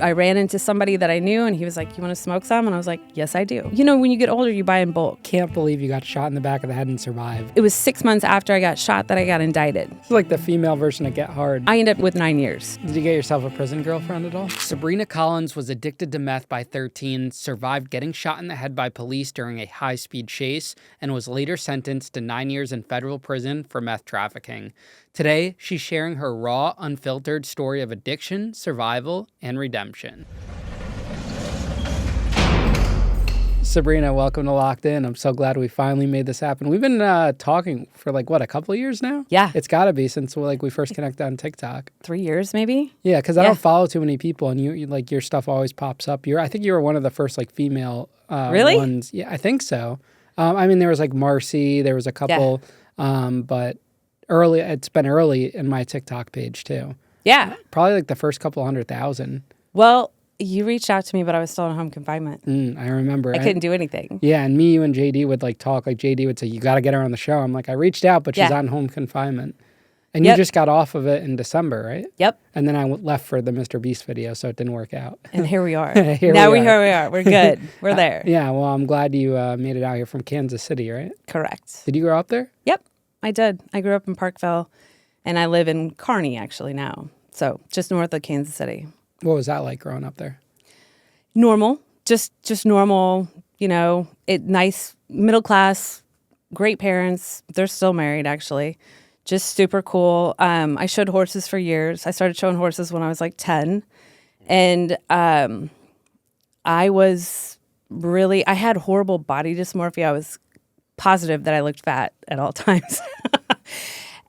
I ran into somebody that I knew, and he was like, you want to smoke some? And I was like, yes, I do. You know, when you get older, you buy in bulk. Can't believe you got shot in the back of the head and survived. It was 6 months after I got shot that I got indicted. It's like the female version of Get Hard. I ended up with 9 years. Did you get yourself a prison girlfriend at all? Sabrena Collins was addicted to meth by 13, survived getting shot in the head by police during a high-speed chase, and was later sentenced to 9 years in federal prison for meth trafficking. Today, she's sharing her raw, unfiltered story of addiction, survival, and redemption. Sabrena, welcome to Locked In. I'm so glad we finally made this happen. We've been talking for a couple of years now? Yeah. It's got to be since we first connected on TikTok. 3 years, maybe? Yeah, because I don't follow too many people, and you your stuff always pops up. I think you were one of the first female really? ones. Yeah, I think so. I mean, there was Marcy, there was a couple, but early. It's been early in my TikTok page too. Yeah. Probably the first couple 100,000. Well, you reached out to me, but I was still in home confinement. I remember. I couldn't do anything. Yeah, and you and JD would talk. JD would say, you got to get her on the show. I'm like, I reached out, but she's on home confinement. And you just got off of it in December, right? Yep. And then I left for the Mr. Beast video, so it didn't work out. And here we are. Here we are. We're good. We're there. Yeah, well, I'm glad you made it out here from Kansas City, right? Correct. Did you grow up there? Yep, I did. I grew up in Parkville, and I live in Kearney, actually, now. So just north of Kansas City. What was that like growing up there? Normal. Just normal, nice, middle class, great parents. They're still married, actually. Just super cool. I showed horses for years. I started showing horses when I was 10. And I had horrible body dysmorphia. I was positive that I looked fat at all times.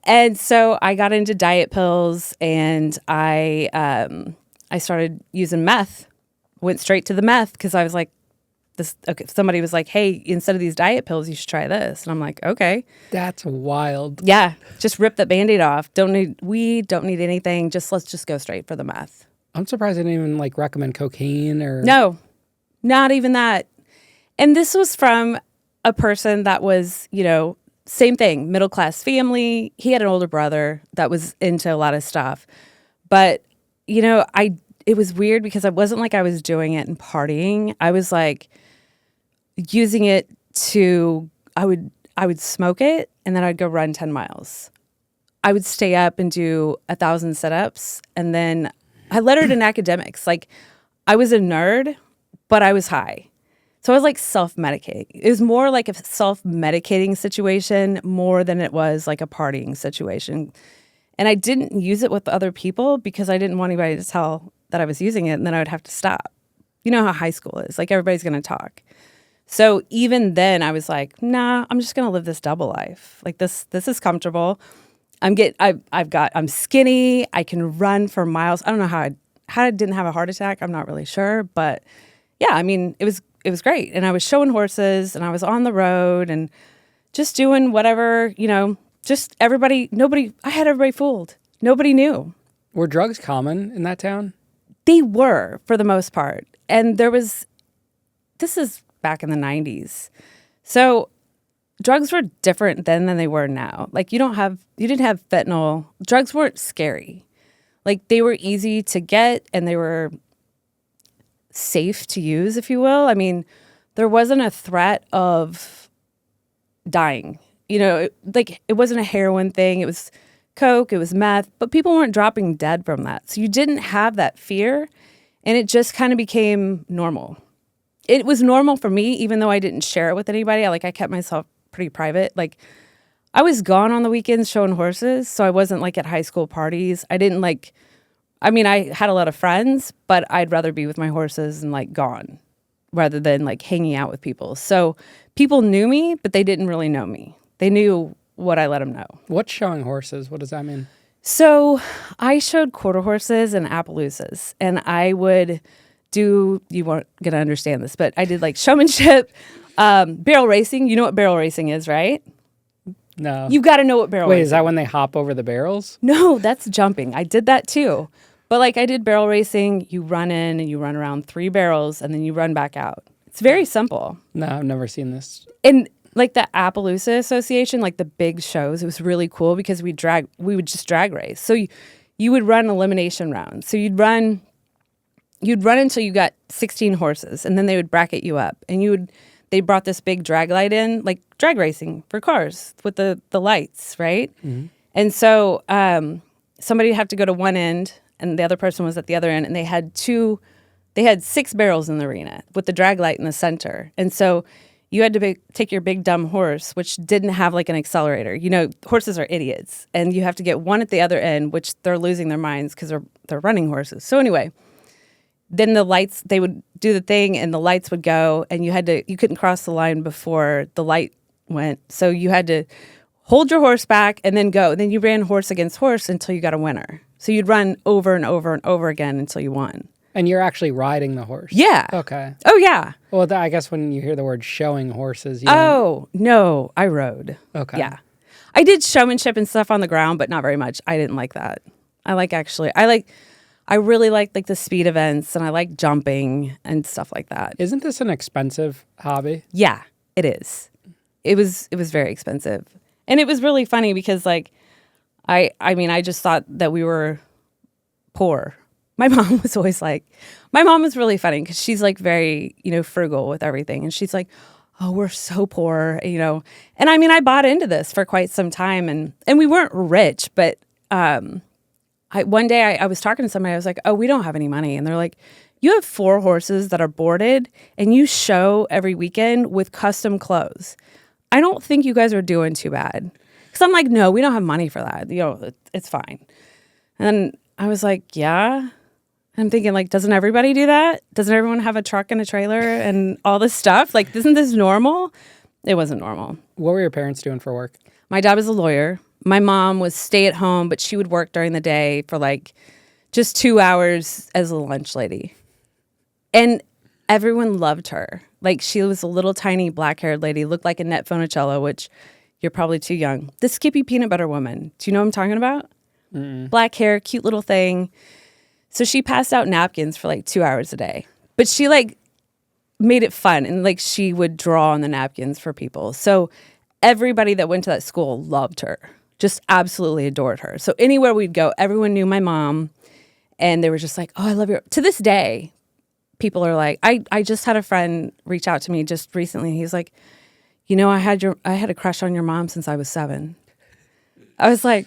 And so I got into diet pills, and I started using meth. Went straight to the meth because I was like, somebody was like, hey, instead of these diet pills, you should try this. And I'm like, okay. That's wild. Yeah. Just rip the Band-Aid off. Don't need weed, don't need anything. Let's just go straight for the meth. I'm surprised they didn't even recommend cocaine or... No, not even that. And this was from a person that was, same thing, middle-class family. He had an older brother that was into a lot of stuff. But, it was weird because it wasn't like I was doing it and partying. I was using it to, I would smoke it, and then I'd go run 10 miles. I would stay up and do 1,000 sit-ups, and then I lettered in academics. I was a nerd, but I was high. So I was self-medicating. It was more like a self-medicating situation more than it was like a partying situation. And I didn't use it with other people because I didn't want anybody to tell that I was using it, and then I would have to stop. You know how high school is. Everybody's going to talk. So even then I was like, nah, I'm just going to live this double life. This is comfortable. I'm skinny. I can run for miles. I don't know how I didn't have a heart attack. I'm not really sure, but yeah, I mean, it was great. And I was showing horses, and I was on the road and just doing whatever, just everybody, I had everybody fooled. Nobody knew. Were drugs common in that town? They were, for the most part. And this is back in the 90s. So drugs were different then than they were now. You didn't have fentanyl. Drugs weren't scary. They were easy to get, and they were safe to use, if you will. I mean, there wasn't a threat of dying. It wasn't a heroin thing. It was coke, it was meth, but people weren't dropping dead from that. So you didn't have that fear, and it just kind of became normal. It was normal for me, even though I didn't share it with anybody. I kept myself pretty private. I was gone on the weekends showing horses, so I wasn't at high school parties. I didn't I had a lot of friends, but I'd rather be with my horses and gone rather than hanging out with people. So people knew me, but they didn't really know me. They knew what I let them know. What's showing horses? What does that mean? So I showed quarter horses and Appaloosas, and I would do, you weren't going to understand this, but I did showmanship, barrel racing. You know what barrel racing is, right? No. You've got to know what barrel racing is. Wait, is that when they hop over the barrels? No, that's jumping. I did that too. But I did barrel racing. You run in and you run around 3 barrels, and then you run back out. It's very simple. No, I've never seen this. And the Appaloosa Association, the big shows, it was really cool because we would just drag race. So you would run elimination rounds. So you'd run you'd run until you got 16 horses, and then they would bracket you up. And they brought this big drag light in, like drag racing for cars with the lights, right? Mm-hmm. And so somebody would have to go to one end, and the other person was at the other end, and they had 6 barrels in the arena with the drag light in the center. And so you had to take your big dumb horse, which didn't have like an accelerator. You know, horses are idiots. And you have to get one at the other end, which they're losing their minds because they're running horses. So anyway, then the lights, they would do the thing and the lights would go, and you couldn't cross the line before the light went. So you had to hold your horse back and then go. Then you ran horse against horse until you got a winner. So you'd run over and over and over again until you won. And you're actually riding the horse? Yeah. Okay. Oh, yeah. Well, I guess when you hear the word showing horses, no, I rode. Okay. Yeah. I did showmanship and stuff on the ground, but not very much. I didn't like that. I really like the speed events, and I like jumping and stuff like that. Isn't this an expensive hobby? Yeah, it is. It was very expensive. And it was really funny because I just thought that we were poor. My mom was really funny because she's like very, frugal with everything. And she's like, oh, we're so poor, And I bought into this for quite some time, and we weren't rich, but one day I was talking to somebody, I was like, oh, we don't have any money. And they're like, you have 4 horses that are boarded and you show every weekend with custom clothes. I don't think you guys are doing too bad. Because I'm like, no, we don't have money for that. It's fine. And I was like, yeah. I'm thinking, doesn't everybody do that? Doesn't everyone have a truck and a trailer and all this stuff? Isn't this normal? It wasn't normal. What were your parents doing for work? My dad was a lawyer. My mom was stay at home, but she would work during the day for just 2 hours as a lunch lady. And everyone loved her. She was a little tiny black-haired lady, looked like Annette Funicello, which you're probably too young. The Skippy peanut butter woman. Do you know what I'm talking about? Mm-mm. Black hair, cute little thing. So she passed out napkins for 2 hours a day. But she made it fun, and she would draw on the napkins for people. So everybody that went to that school loved her. Just absolutely adored her. So anywhere we'd go, everyone knew my mom, and they were just like, oh, I love your... To this day, people are like, I just had a friend reach out to me just recently. He's like, I had a crush on your mom since I was 7. I was like,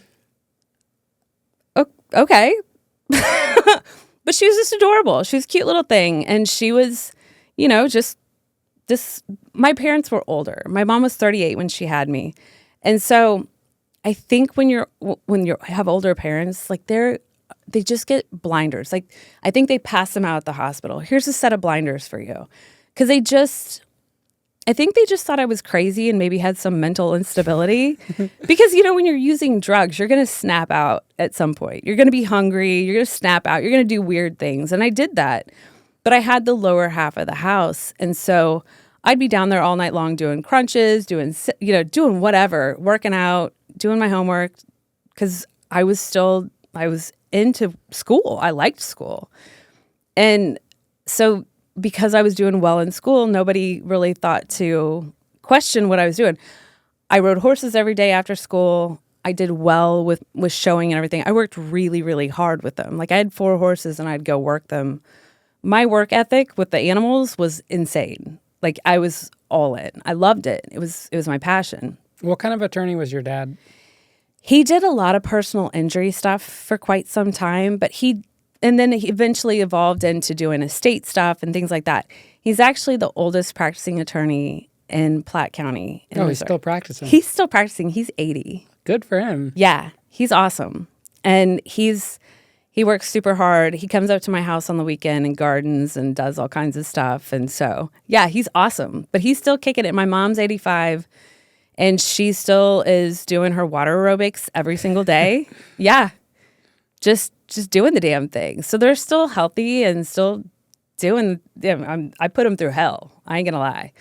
okay. But she was just adorable. She was a cute little thing. And she was, just this... My parents were older. My mom was 38 when she had me. And so... I think when you have older parents, they just get blinders. I think they pass them out at the hospital. Here's a set of blinders for you, because I think they just thought I was crazy and maybe had some mental instability. Because when you're using drugs, you're gonna snap out at some point. You're gonna be hungry. You're gonna snap out. You're gonna do weird things, and I did that. But I had the lower half of the house, and so I'd be down there all night long doing crunches, doing whatever, working out, doing my homework, because I was into school. I liked school. And so because I was doing well in school, nobody really thought to question what I was doing. I rode horses every day after school. I did well with showing and everything. I worked really, really hard with them. I had 4 horses and I'd go work them. My work ethic with the animals was insane. I was all in. I loved it. It was my passion. What kind of attorney was your dad? He did a lot of personal injury stuff for quite some time, but then he eventually evolved into doing estate stuff and things like that. He's actually the oldest practicing attorney in Platte County. He's still practicing. He's still practicing. He's 80. Good for him. Yeah, he's awesome. And he works super hard. He comes up to my house on the weekend and gardens and does all kinds of stuff. And so, yeah, he's awesome. But he's still kicking it. My mom's 85, and she still is doing her water aerobics every single day. Yeah, just doing the damn thing. So they're still healthy and still doing... I put them through hell. I ain't going to lie.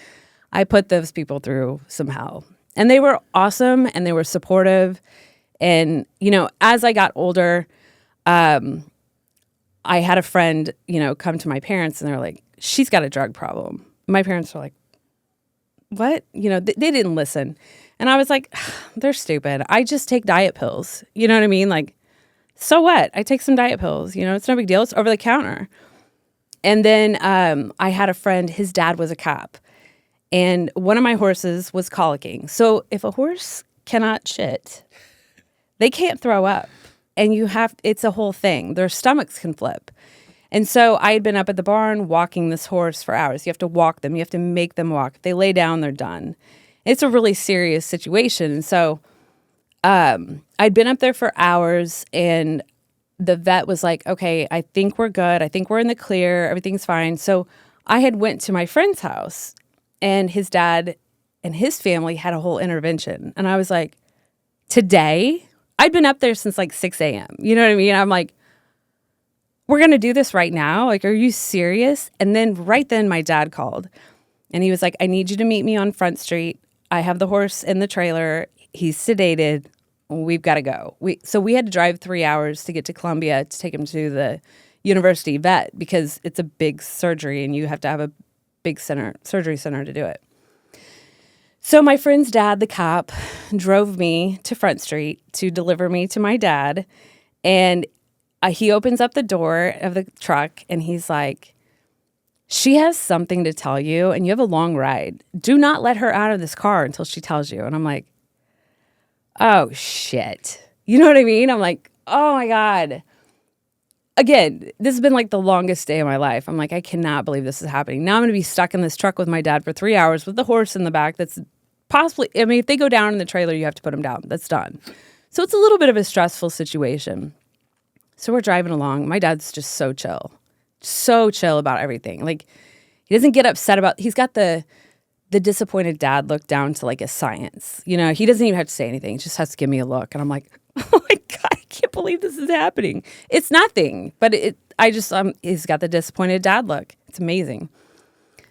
I put those people through some hell. And they were awesome, and they were supportive. And, as I got older... I had a friend, come to my parents, and they're like, she's got a drug problem. My parents were like, what? They didn't listen. And I was like, they're stupid. I just take diet pills. You know what I mean? So what? I take some diet pills. It's no big deal. It's over the counter. And then I had a friend, his dad was a cop. And one of my horses was colicking. So if a horse cannot shit, they can't throw up. And it's a whole thing. Their stomachs can flip. And so I had been up at the barn walking this horse for hours. You have to walk them. You have to make them walk. If they lay down, they're done. It's a really serious situation. And so I'd been up there for hours, and the vet was like, okay, I think we're good. I think we're in the clear. Everything's fine. So I had went to my friend's house, and his dad and his family had a whole intervention. And I was like, today? I'd been up there since like 6 a.m. You know what I mean? I'm like, we're going to do this right now? Like, are you serious? And then right then my dad called, and he was like, I need you to meet me on Front Street. I have the horse in the trailer. He's sedated. We've got to go. So we had to drive 3 hours to get to Columbia to take him to the university vet because it's a big surgery and you have to have a big surgery center to do it. So my friend's dad, the cop, drove me to Front Street to deliver me to my dad. And he opens up the door of the truck and he's like, she has something to tell you and you have a long ride. Do not let her out of this car until she tells you. And I'm like, oh, shit. You know what I mean? I'm like, oh, my God. Again, this has been like the longest day of my life. I'm like, I cannot believe this is happening. Now I'm going to be stuck in this truck with my dad for 3 hours with the horse in the back that's possibly, I mean, if they go down in the trailer, you have to put them down. That's done. So it's a little bit of a stressful situation. So we're driving along. My dad's just so chill about everything. Like, he doesn't get upset about, he's got the disappointed dad look down to like a science. You know, he doesn't even have to say anything. He just has to give me a look. And I'm like, oh my God, I can't believe this is happening. It's nothing, but he's got the disappointed dad look. It's amazing.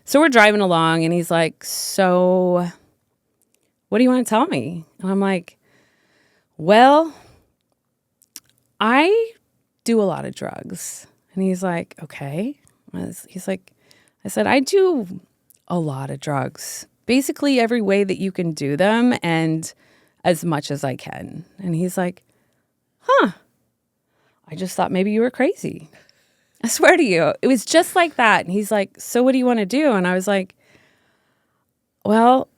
So we're driving along and he's like, so what do you want to tell me? And I'm like, well, I do a lot of drugs. And he's like, okay. He's like, I said, I do a lot of drugs. Basically every way that you can do them and as much as I can. And he's like, huh. I just thought maybe you were crazy. I swear to you. It was just like that. And he's like, so what do you want to do? And I was like, well,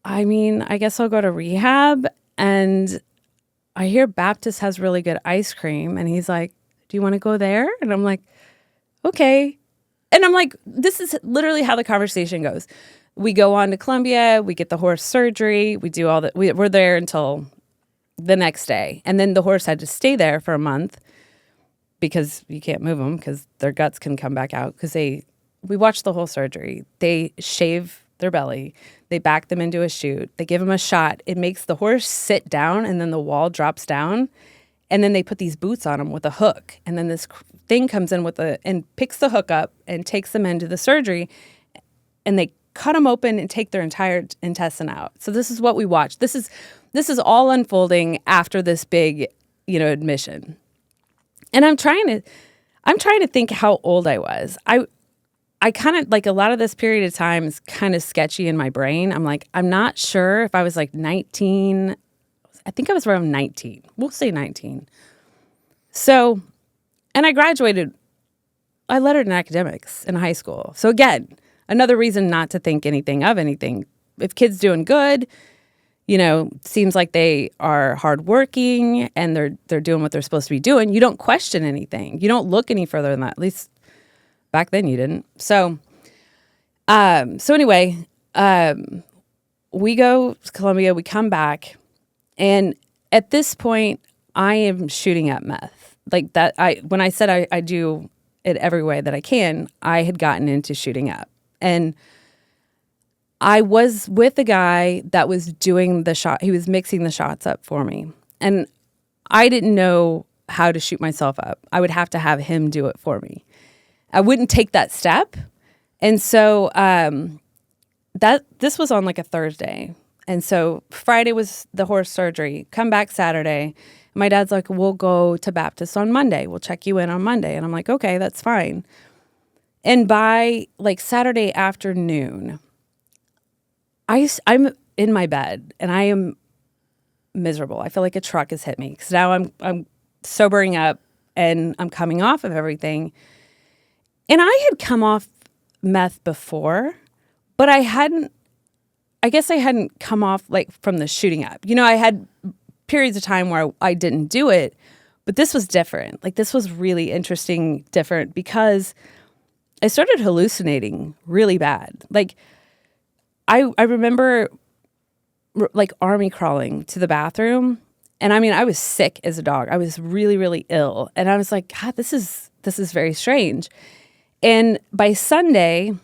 I mean, I guess I'll go to rehab. And I hear Baptist has really good ice cream. And he's like, do you want to go there? And I'm like, okay. And I'm like, this is literally how the conversation goes. We go on to Columbia, we get the horse surgery, we do all that. We're there until the next day. And then the horse had to stay there for a month because you can't move them because their guts can come back out. Because we watched the whole surgery. They shave their belly. They back them into a chute. They give them a shot. It makes the horse sit down and then the wall drops down. And then they put these boots on them with a hook. And then this thing comes in and picks the hook up and takes them into the surgery. And they cut them open and take their entire intestine out. So this is what we watched. This is all unfolding after this big, admission. And I'm trying to think how old I was. I kind of like a lot of this period of time is kind of sketchy in my brain. I'm like, I'm not sure if I was like 19. I think I was around 19. We'll say 19. So, and I graduated, I lettered in academics in high school. So again, another reason not to think anything of anything. If kids doing good, seems like they are hardworking and they're doing what they're supposed to be doing, you don't question anything. You don't look any further than that. At least back then you didn't. So anyway, we go to Columbia, we come back. And at this point, I am shooting at meth. Like that, when I said I do it every way that I can, I had gotten into shooting up. And I was with a guy that was doing the shot. He was mixing the shots up for me. And I didn't know how to shoot myself up. I would have to have him do it for me. I wouldn't take that step. And so this was on like a Thursday. And so Friday was the horse surgery. Come back Saturday. My dad's like, we'll go to Baptist on Monday. We'll check you in on Monday. And I'm like, okay, that's fine. And by like Saturday afternoon, I'm in my bed and I am miserable. I feel like a truck has hit me because now I'm sobering up and I'm coming off of everything. And I had come off meth before, but I guess I hadn't come off like from the shooting up. I had periods of time where I didn't do it, but this was different. Like this was really interesting, different because I started hallucinating really bad. Like I remember like army crawling to the bathroom. And I mean, I was sick as a dog. I was really, really ill. And I was like, God, this is very strange. And by Sunday,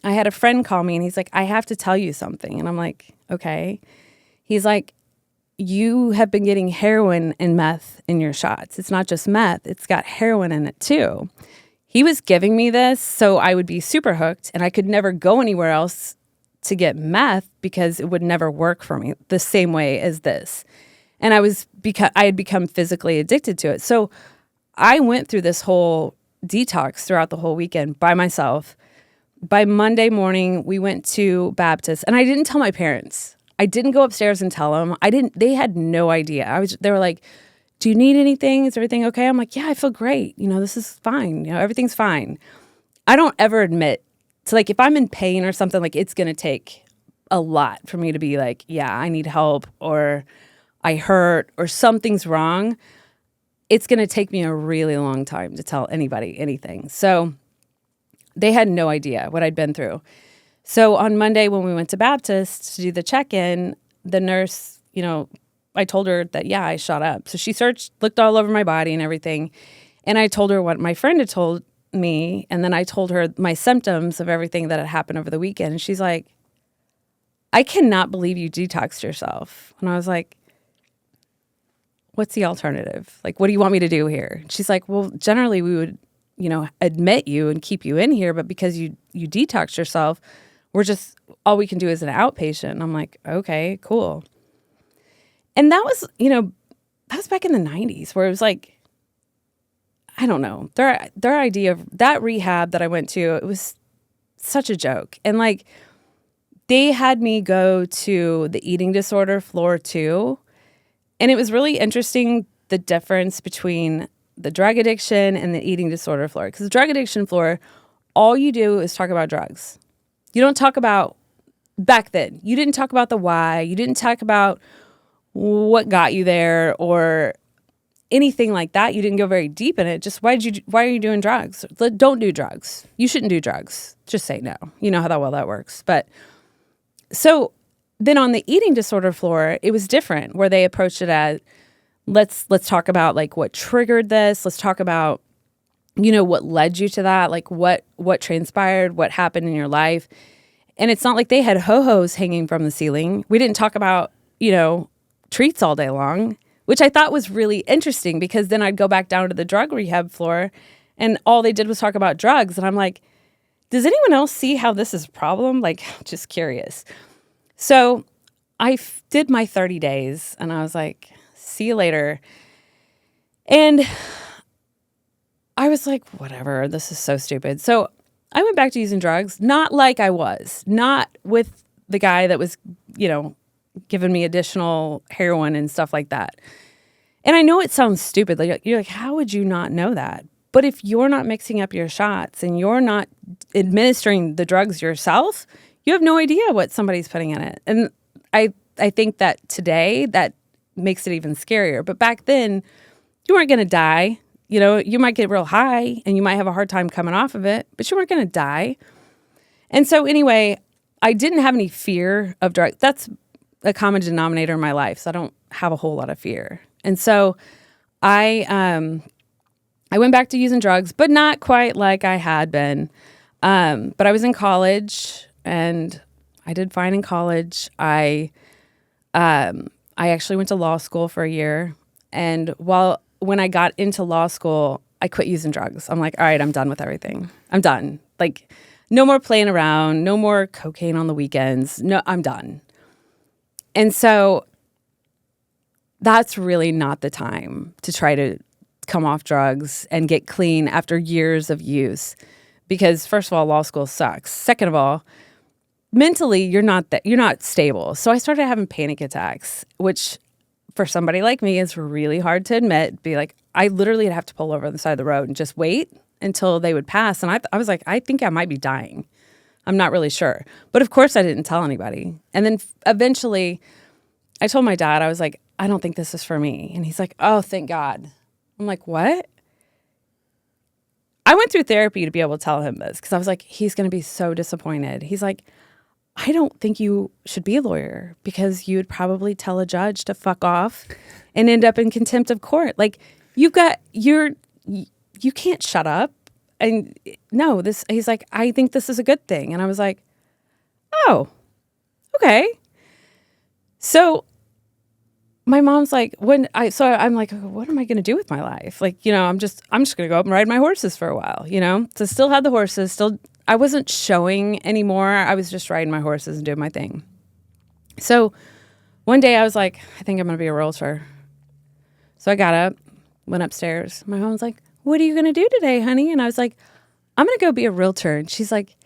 I had a friend call me and he's like, I have to tell you something. And I'm like, okay. He's like, you have been getting heroin and meth in your shots. It's not just meth. It's got heroin in it too. He was giving me this so I would be super hooked and I could never go anywhere else to get meth because it would never work for me the same way as this. And I had become physically addicted to it. So I went through this whole detox throughout the whole weekend by myself. By Monday morning, we went to Baptist, and I didn't tell my parents. I didn't go upstairs and tell them. They had no idea. They were like, do you need anything? Is everything okay? I'm like, yeah, I feel great. This is fine. Everything's fine. I don't ever admit to, like, if I'm in pain or something, like, it's going to take a lot for me to be like, yeah, I need help, or I hurt, or something's wrong. It's going to take me a really long time to tell anybody anything. So they had no idea what I'd been through. So on Monday when we went to Baptist to do the check-in, the nurse, I told her that, yeah, I shot up. So she looked all over my body and everything. And I told her what my friend had told me. And then I told her my symptoms of everything that had happened over the weekend. And she's like, I cannot believe you detoxed yourself. And I was like, what's the alternative? Like, what do you want me to do here? She's like, well, generally we would, admit you and keep you in here. But because you detoxed yourself, all we can do is an outpatient. And I'm like, okay, cool. And that was back in the 90s where it was like, I don't know, their idea of that rehab that I went to, it was such a joke. And like, they had me go to the eating disorder floor too. And it was really interesting, the difference between the drug addiction and the eating disorder floor. Because the drug addiction floor, all you do is talk about drugs. You don't talk about, back then, you didn't talk about the why. You didn't talk about what got you there or anything like that. You didn't go very deep in it. Just why are you doing drugs? Don't do drugs. You shouldn't do drugs. Just say no. You know how well that works. But so then on the eating disorder floor, it was different, where they approached it as, let's talk about like what triggered this. Let's talk about, what led you to that, like what transpired, what happened in your life. And it's not like they had ho-hos hanging from the ceiling. We didn't talk about, treats all day long, which I thought was really interesting, because then I'd go back down to the drug rehab floor and all they did was talk about drugs. And I'm like, does anyone else see how this is a problem? Like, just curious. So I did my 30 days and I was like, see you later. And I was like, whatever, this is so stupid. So I went back to using drugs, not like I was, not with the guy that was, giving me additional heroin and stuff like that. And I know it sounds stupid. Like, you're like, how would you not know that? But if you're not mixing up your shots and you're not administering the drugs yourself, you have no idea what somebody's putting in it. And I think that today that makes it even scarier. But back then, you weren't going to die. You might get real high and you might have a hard time coming off of it, but you weren't going to die. And so anyway, I didn't have any fear of drugs. That's a common denominator in my life. So I don't have a whole lot of fear. And so I went back to using drugs, but not quite like I had been. But I was in college and I did fine in college. I actually went to law school for a year. And when I got into law school, I quit using drugs. I'm like, all right, I'm done with everything. I'm done. Like, no more playing around, no more cocaine on the weekends. No, I'm done. And so that's really not the time to try to come off drugs and get clean after years of use. Because first of all, law school sucks. Second of all, mentally, you're not stable. So I started having panic attacks, which for somebody like me is really hard to admit. Be like, I literally have to pull over on the side of the road and just wait until they would pass. And I was like, I think I might be dying. I'm not really sure. But of course I didn't tell anybody. And then eventually I told my dad, I was like, I don't think this is for me. And he's like, oh, thank God. I'm like, what? I went through therapy to be able to tell him this because I was like, he's going to be so disappointed. He's like, I don't think you should be a lawyer because you would probably tell a judge to fuck off and end up in contempt of court. Like you can't shut up. And no, he's like, I think this is a good thing. And I was like, oh, okay. So my mom's like, I'm like, what am I going to do with my life? Like, I'm just going to go up and ride my horses for a while, So still had the horses, I wasn't showing anymore. I was just riding my horses and doing my thing. So one day I was like, I think I'm going to be a realtor. So I got up, went upstairs. My mom's like, what are you going to do today, honey? And I was like, I'm going to go be a realtor. And she's like,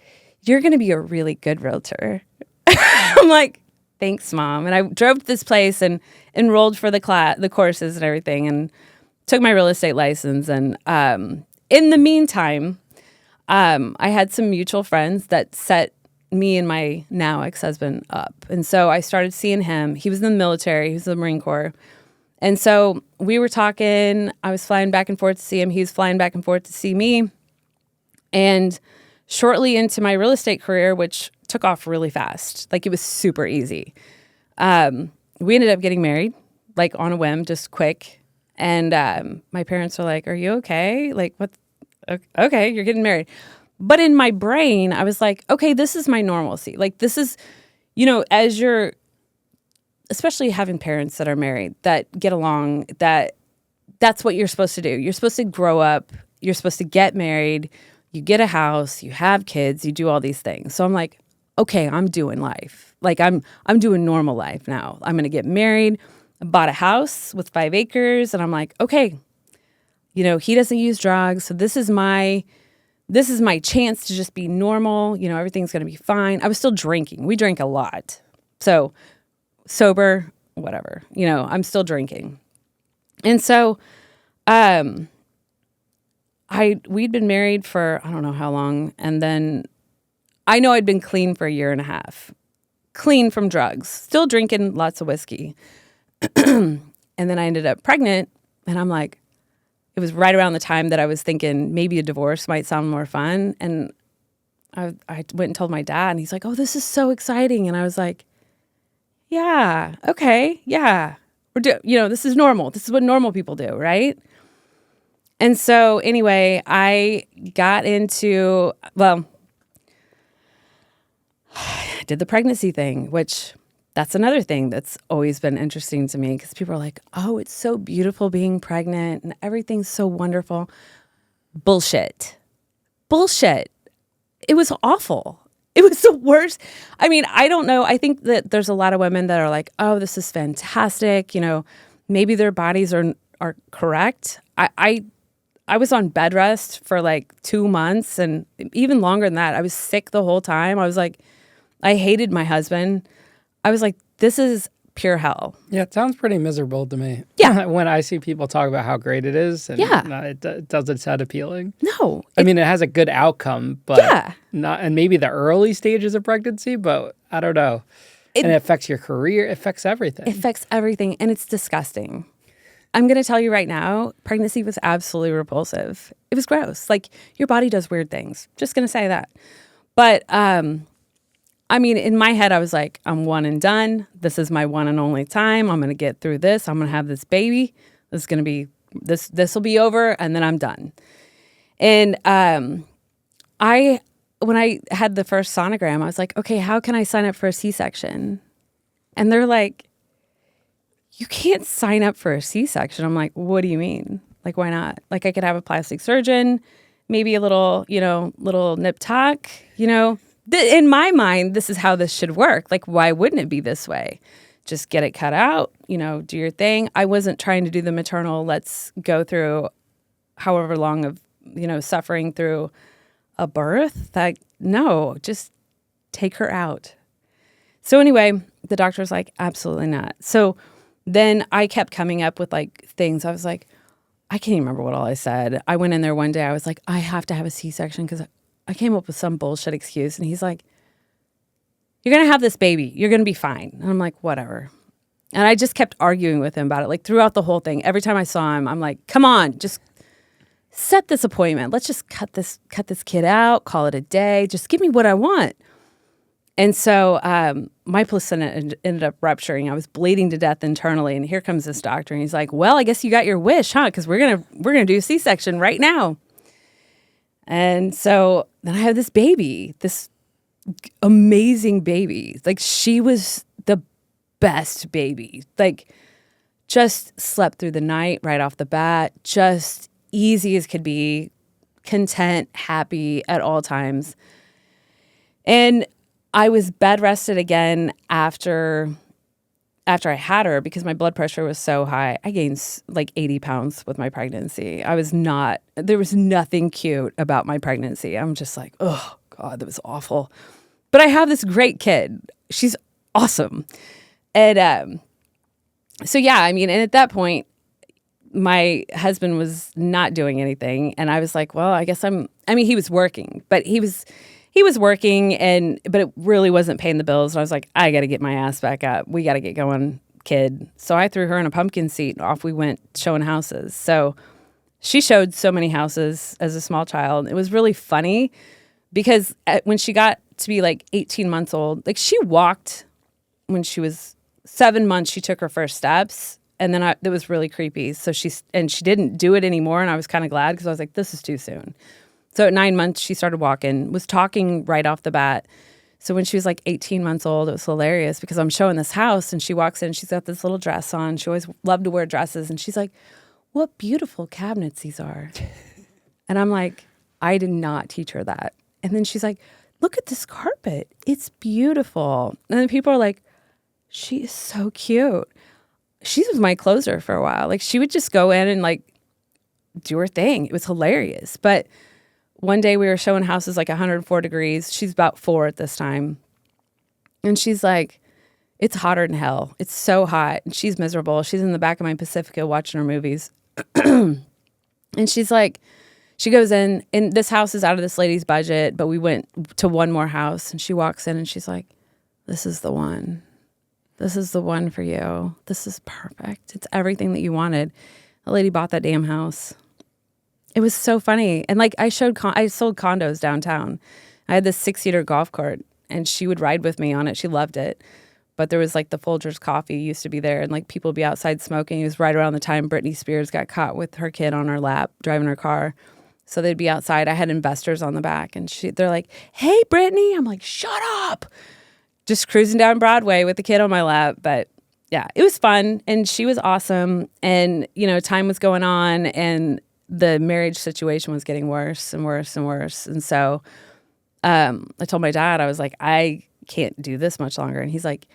you're going to be a really good realtor. I'm like, thanks, Mom. And I drove to this place and enrolled for the courses and everything and took my real estate license. And in the meantime, I had some mutual friends that set me and my now ex-husband up. And so I started seeing him. He was in the military. He was in the Marine Corps. And so we were talking. I was flying back and forth to see him. He was flying back and forth to see me. And shortly into my real estate career, which took off really fast, like it was super easy, we ended up getting married, like on a whim, just quick. And my parents were like, are you okay? Like, what? Okay, you're getting married. But in my brain, I was like, okay, this is my normalcy. Like, this is, as you're, especially having parents that are married, that get along, that's what you're supposed to do. You're supposed to grow up. You're supposed to get married. You get a house. You have kids. You do all these things. So I'm like, okay, I'm doing life. Like, I'm doing normal life now. I'm going to get married. I bought a house with 5 acres. And I'm like, okay, he doesn't use drugs. So this is my chance to just be normal. Everything's going to be fine. I was still drinking. We drank a lot. So sober, whatever, I'm still drinking. And so, we'd been married for, I don't know how long. And then I know I'd been clean for a year and a half, clean from drugs, still drinking lots of whiskey. And then I ended up pregnant and I'm like, it was right around the time that I was thinking maybe a divorce might sound more fun. And I went and told my dad and he's like, oh, this is so exciting. And I was like, yeah, okay, yeah. This is normal. This is what normal people do, right? And so anyway, I got into, I did the pregnancy thing, which that's another thing that's always been interesting to me because people are like, oh, it's so beautiful being pregnant and everything's so wonderful. Bullshit. It was awful. It was the worst. I mean, I don't know. I think that there's a lot of women that are like, oh, this is fantastic. Maybe their bodies are correct. I was on bed rest for like 2 months and even longer than that. I was sick the whole time. I was like, I hated my husband. I was like, this is pure hell. Yeah, it sounds pretty miserable to me. Yeah. When I see people talk about how great it is, and yeah. It doesn't sound appealing. No. I mean, it has a good outcome, but not, and maybe the early stages of pregnancy, but I don't know. And it affects your career. It affects everything. It affects everything, and it's disgusting. I'm going to tell you right now, pregnancy was absolutely repulsive. It was gross. Like, your body does weird things. Just going to say that. But, I mean, in my head, I was like, I'm one and done. This is my one and only time. I'm going to get through this. I'm going to have this baby. This is going to be, this will be over, and then I'm done. And when I had the first sonogram, I was like, okay, how can I sign up for a C-section? And they're like, you can't sign up for a C-section. I'm like, what do you mean? Like, why not? Like, I could have a plastic surgeon, maybe a little nip tuck, In my mind, this is how this should work. Like, why wouldn't it be this way? Just get it cut out, do your thing. I wasn't trying to do the maternal, let's go through however long of, suffering through a birth. No, just take her out. So anyway, the doctor was like, absolutely not. So then I kept coming up with like things. I was like, I can't even remember what all I said. I went in there one day. I was like, I have to have a C-section because I came up with some bullshit excuse. And he's like, you're going to have this baby. You're going to be fine. And I'm like, whatever. And I just kept arguing with him about it. Like throughout the whole thing, every time I saw him, I'm like, come on, just set this appointment. Let's just cut this kid out, call it a day. Just give me what I want. And so my placenta ended up rupturing. I was bleeding to death internally. And here comes this doctor. And he's like, well, I guess you got your wish, huh? Because we're gonna do a C-section right now. And so then I have this baby, this amazing baby. Like she was the best baby. Like just slept through the night right off the bat. Just easy as could be. Content, happy at all times. And I was bed rested again after I had her because my blood pressure was so high. I gained like 80 pounds with my pregnancy. There was nothing cute about my pregnancy. I'm just like, oh God, that was awful. But I have this great kid. She's awesome. And so yeah, I mean, and at that point, my husband was not doing anything. And I was like, well, I guess he was working, but he was working but it really wasn't paying the bills. And I was like, I got to get my ass back up. We got to get going, kid. So I threw her in a pumpkin seat and off we went showing houses. So she showed so many houses as a small child. It was really funny because when she got to be like 18 months old, like she walked when she was 7 months, she took her first steps. And then it was really creepy. So she didn't do it anymore. And I was kind of glad because I was like, this is too soon. So at 9 months, she started walking, was talking right off the bat. So when she was like 18 months old, it was hilarious because I'm showing this house and she walks in, she's got this little dress on. She always loved to wear dresses. And she's like, what beautiful cabinets these are. And I'm like, I did not teach her that. And then she's like, look at this carpet. It's beautiful. And then people are like, she is so cute. She was my closer for a while. Like she would just go in and like do her thing. It was hilarious. But one day we were showing houses like 104 degrees. She's about 4 at this time. And she's like, it's hotter than hell. It's so hot. And she's miserable. She's in the back of my Pacifica watching her movies. And she's like, she goes in, and this house is out of this lady's budget, but we went to one more house. And she walks in and she's like, this is the one. This is the one for you. This is perfect. It's everything that you wanted. The lady bought that damn house. It was so funny. And like I sold condos downtown. I had this 6-seater golf cart and she would ride with me on it. She loved it. But there was like the Folgers coffee used to be there and like people would be outside smoking. It was right around the time Britney Spears got caught with her kid on her lap driving her car. So they'd be outside. I had investors on the back and they're like, hey, Britney. I'm like, shut up. Just cruising down Broadway with the kid on my lap. But yeah, it was fun. And she was awesome. And, time was going on and the marriage situation was getting worse and worse and worse. And so I told my dad, I was like, I can't do this much longer. And he's like,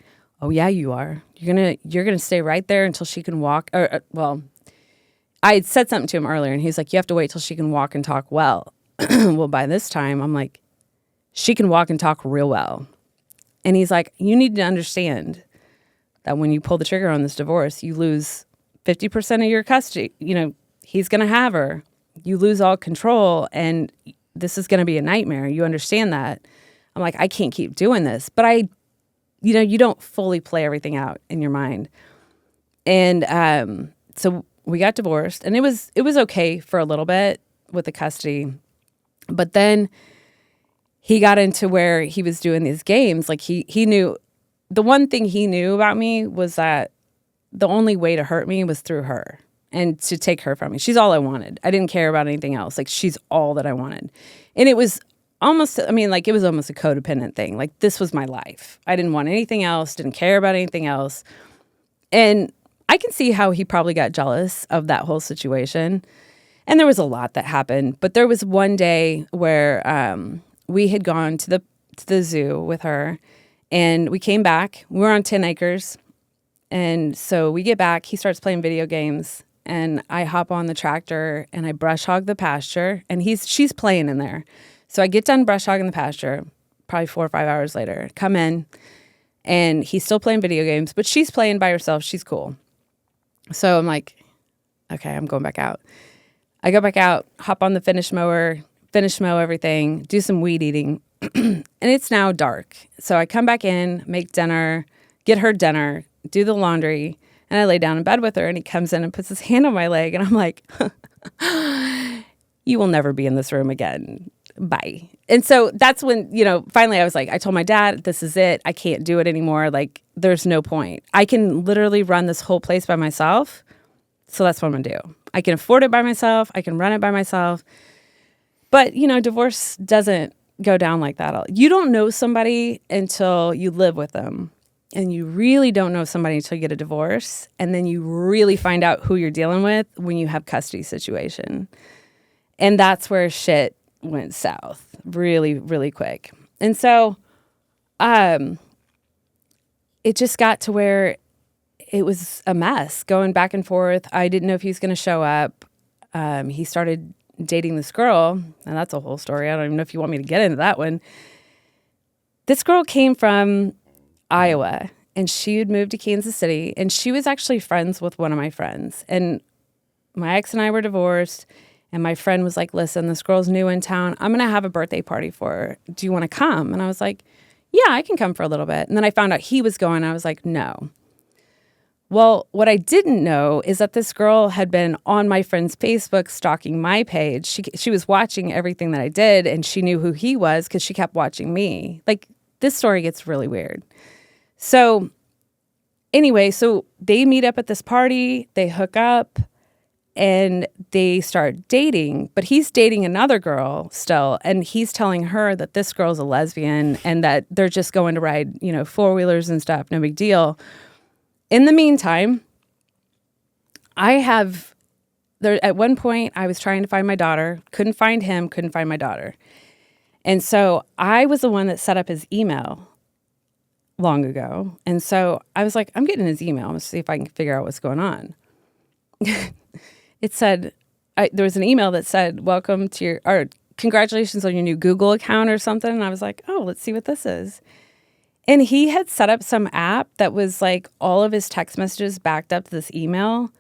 oh yeah, you are. You're gonna stay right there until she can walk. Well, I had said something to him earlier and he's like, you have to wait till she can walk and talk well. Well, by this time, I'm like, she can walk and talk real well. And he's like, you need to understand that when you pull the trigger on this divorce, you lose 50% of your custody. He's going to have her. You lose all control, and this is going to be a nightmare. You understand that? I'm like, I can't keep doing this. But you don't fully play everything out in your mind. And so we got divorced, and it was okay for a little bit with the custody. But then he got into where he was doing these games. Like he knew, the one thing he knew about me was that the only way to hurt me was through her. And to take her from me. She's all I wanted. I didn't care about anything else. Like, she's all that I wanted. And it was almost, it was almost a codependent thing. Like, this was my life. I didn't want anything else, didn't care about anything else. And I can see how he probably got jealous of that whole situation. And there was a lot that happened. But there was one day where we had gone to the zoo with her. And we came back. We were on 10 acres. And so we get back. He starts playing video games. And I hop on the tractor and I brush hog the pasture and she's playing in there. So I get done brush hogging the pasture, probably 4 or 5 hours later, come in and he's still playing video games, but she's playing by herself. She's cool. So I'm like, okay, I'm going back out. I go back out, hop on the finish mow everything, do some weed eating. And it's now dark. So I come back in, make dinner, get her dinner, do the laundry, and I lay down in bed with her, and he comes in and puts his hand on my leg, and I'm like, you will never be in this room again. Bye. And so that's when, finally I was like, I told my dad, this is it. I can't do it anymore. Like, there's no point. I can literally run this whole place by myself. So that's what I'm going to do. I can afford it by myself. I can run it by myself. But, divorce doesn't go down like that. You don't know somebody until you live with them. And you really don't know somebody until you get a divorce. And then you really find out who you're dealing with when you have custody situation. And that's where shit went south really, really quick. And so it just got to where it was a mess going back and forth. I didn't know if he was going to show up. He started dating this girl, and that's a whole story. I don't even know if you want me to get into that one. This girl came from Iowa, and she had moved to Kansas City, and she was actually friends with one of my friends. And my ex and I were divorced, and my friend was like, listen, this girl's new in town. I'm going to have a birthday party for her. Do you want to come? And I was like, yeah, I can come for a little bit. And then I found out he was going. I was like, no. Well, what I didn't know is that this girl had been on my friend's Facebook stalking my page. She was watching everything that I did, and she knew who he was because she kept watching me. Like, this story gets really weird. So anyway, so they meet up at this party, they hook up, and they start dating. But he's dating another girl still, and he's telling her that this girl's a lesbian and that they're just going to ride, four-wheelers and stuff, no big deal. In the meantime, at one point, I was trying to find my daughter, couldn't find him, couldn't find my daughter. And so I was the one that set up his email long ago. And so I was like, I'm getting his email. I'm going to see if I can figure out what's going on. It said, there was an email that said, welcome to or congratulations on your new Google account or something. And I was like, oh, let's see what this is. And he had set up some app that was like all of his text messages backed up to this email.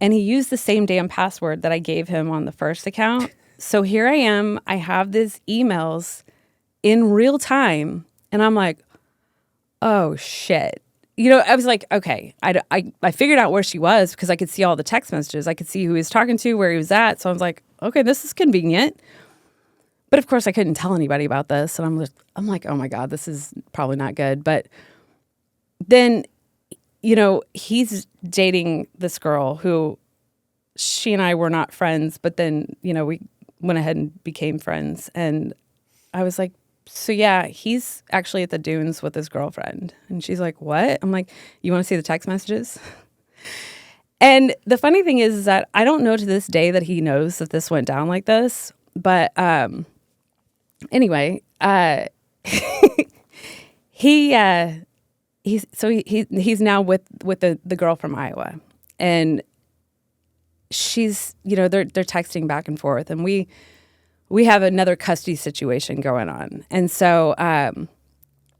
And he used the same damn password that I gave him on the first account. So here I am. I have these emails in real time. And I'm like, oh, shit. I was like, okay, I figured out where she was because I could see all the text messages. I could see who he was talking to, where he was at. So I was like, okay, this is convenient. But of course, I couldn't tell anybody about this. And I'm like, oh my God, this is probably not good. But then, he's dating this girl who she and I were not friends. But then, we went ahead and became friends. And I was like, so yeah, he's actually at the dunes with his girlfriend. And she's like, what? I'm like, you want to see the text messages? And the funny thing is that I don't know to this day that he knows that this went down like this. But anyway, he's now with the girl from Iowa, and she's they're texting back and forth, and we have another custody situation going on, and so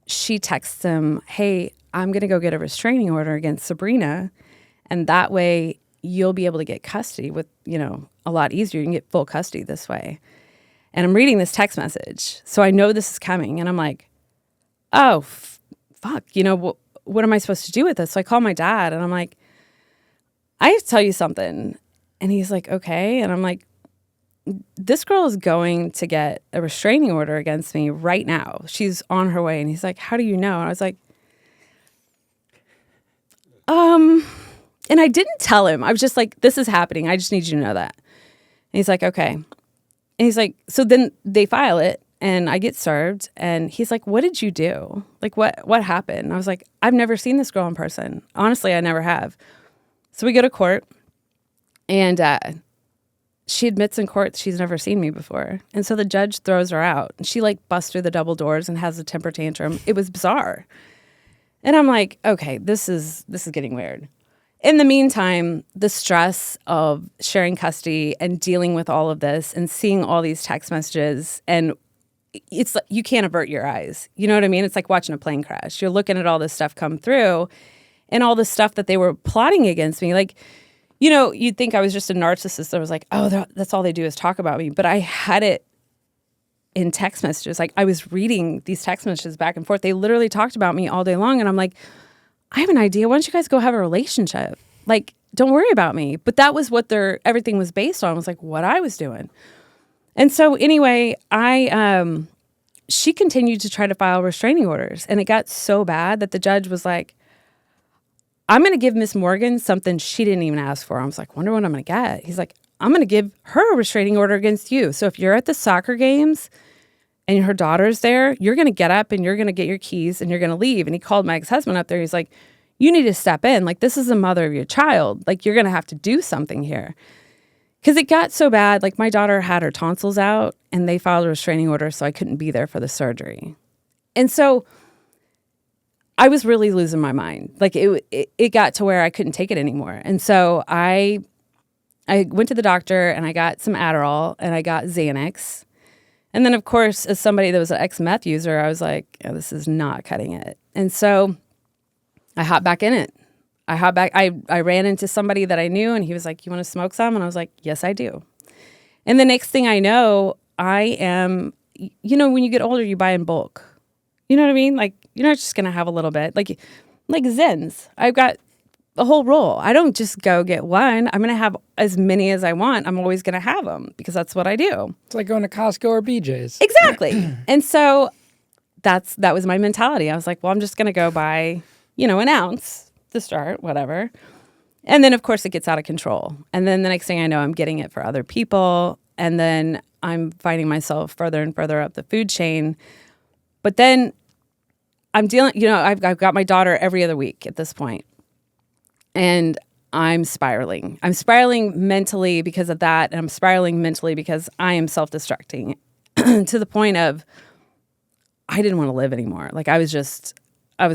she texts him, hey, I'm gonna go get a restraining order against Sabrena, and that way you'll be able to get custody with a lot easier. You can get full custody this way. And I'm reading this text message, so I know this is coming. And I'm like, oh, fuck, what am I supposed to do with this? So I call my dad, and I'm like, I have to tell you something. And he's like, okay. And I'm like, this girl is going to get a restraining order against me right now. She's on her way. And he's like, how do you know? And I was like, and I didn't tell him. I was just like, this is happening. I just need you to know that. And he's like, okay. And he's like, so then they file it and I get served. And he's like, what did you do? Like, what happened? And I was like, I've never seen this girl in person. Honestly, I never have. So we go to court, and she admits in court she's never seen me before. And so the judge throws her out. And she like busts through the double doors and has a temper tantrum. It was bizarre. And I'm like, okay, this is getting weird. In the meantime, the stress of sharing custody and dealing with all of this and seeing all these text messages, and it's like you can't avert your eyes. You know what I mean? It's like watching a plane crash. You're looking at all this stuff come through and all the stuff that they were plotting against me. Like, you'd think I was just a narcissist. I was like, oh, that's all they do is talk about me. But I had it in text messages. Like I was reading these text messages back and forth. They literally talked about me all day long. And I'm like, I have an idea. Why don't you guys go have a relationship? Like, don't worry about me. But that was what everything was based on, was like what I was doing. And so anyway, she continued to try to file restraining orders. And it got so bad that the judge was like, I'm going to give Miss Morgan something she didn't even ask for. I was like, wonder what I'm going to get. He's like, I'm going to give her a restraining order against you. So if you're at the soccer games and her daughter's there, you're going to get up and you're going to get your keys and you're going to leave. And he called my ex-husband up there. He's like, you need to step in. Like, this is the mother of your child. Like, you're going to have to do something here. Because it got so bad. Like, my daughter had her tonsils out and they filed a restraining order, so I couldn't be there for the surgery. And so I was really losing my mind. Like it got to where I couldn't take it anymore. And so I went to the doctor and I got some Adderall and I got Xanax. And then, of course, as somebody that was an ex-meth user, I was like, oh, this is not cutting it. And so I hopped back in it. I ran into somebody that I knew and he was like, you want to smoke some? And I was like, yes, I do. And the next thing I know, I am, when you get older, you buy in bulk. You know what I mean? Like, you're not just going to have a little bit. Like Zens. I've got a whole roll. I don't just go get one. I'm going to have as many as I want. I'm always going to have them because that's what I do. It's like going to Costco or BJ's. Exactly. And so that was my mentality. I was like, well, I'm just going to go buy, an ounce to start, whatever. And then, of course, it gets out of control. And then the next thing I know, I'm getting it for other people. And then I'm finding myself further and further up the food chain. But then I'm dealing, I've got my daughter every other week at this point. And I'm spiraling. I'm spiraling mentally because of that. And I'm spiraling mentally because I am self-destructing to the point of I didn't want to live anymore. Like I was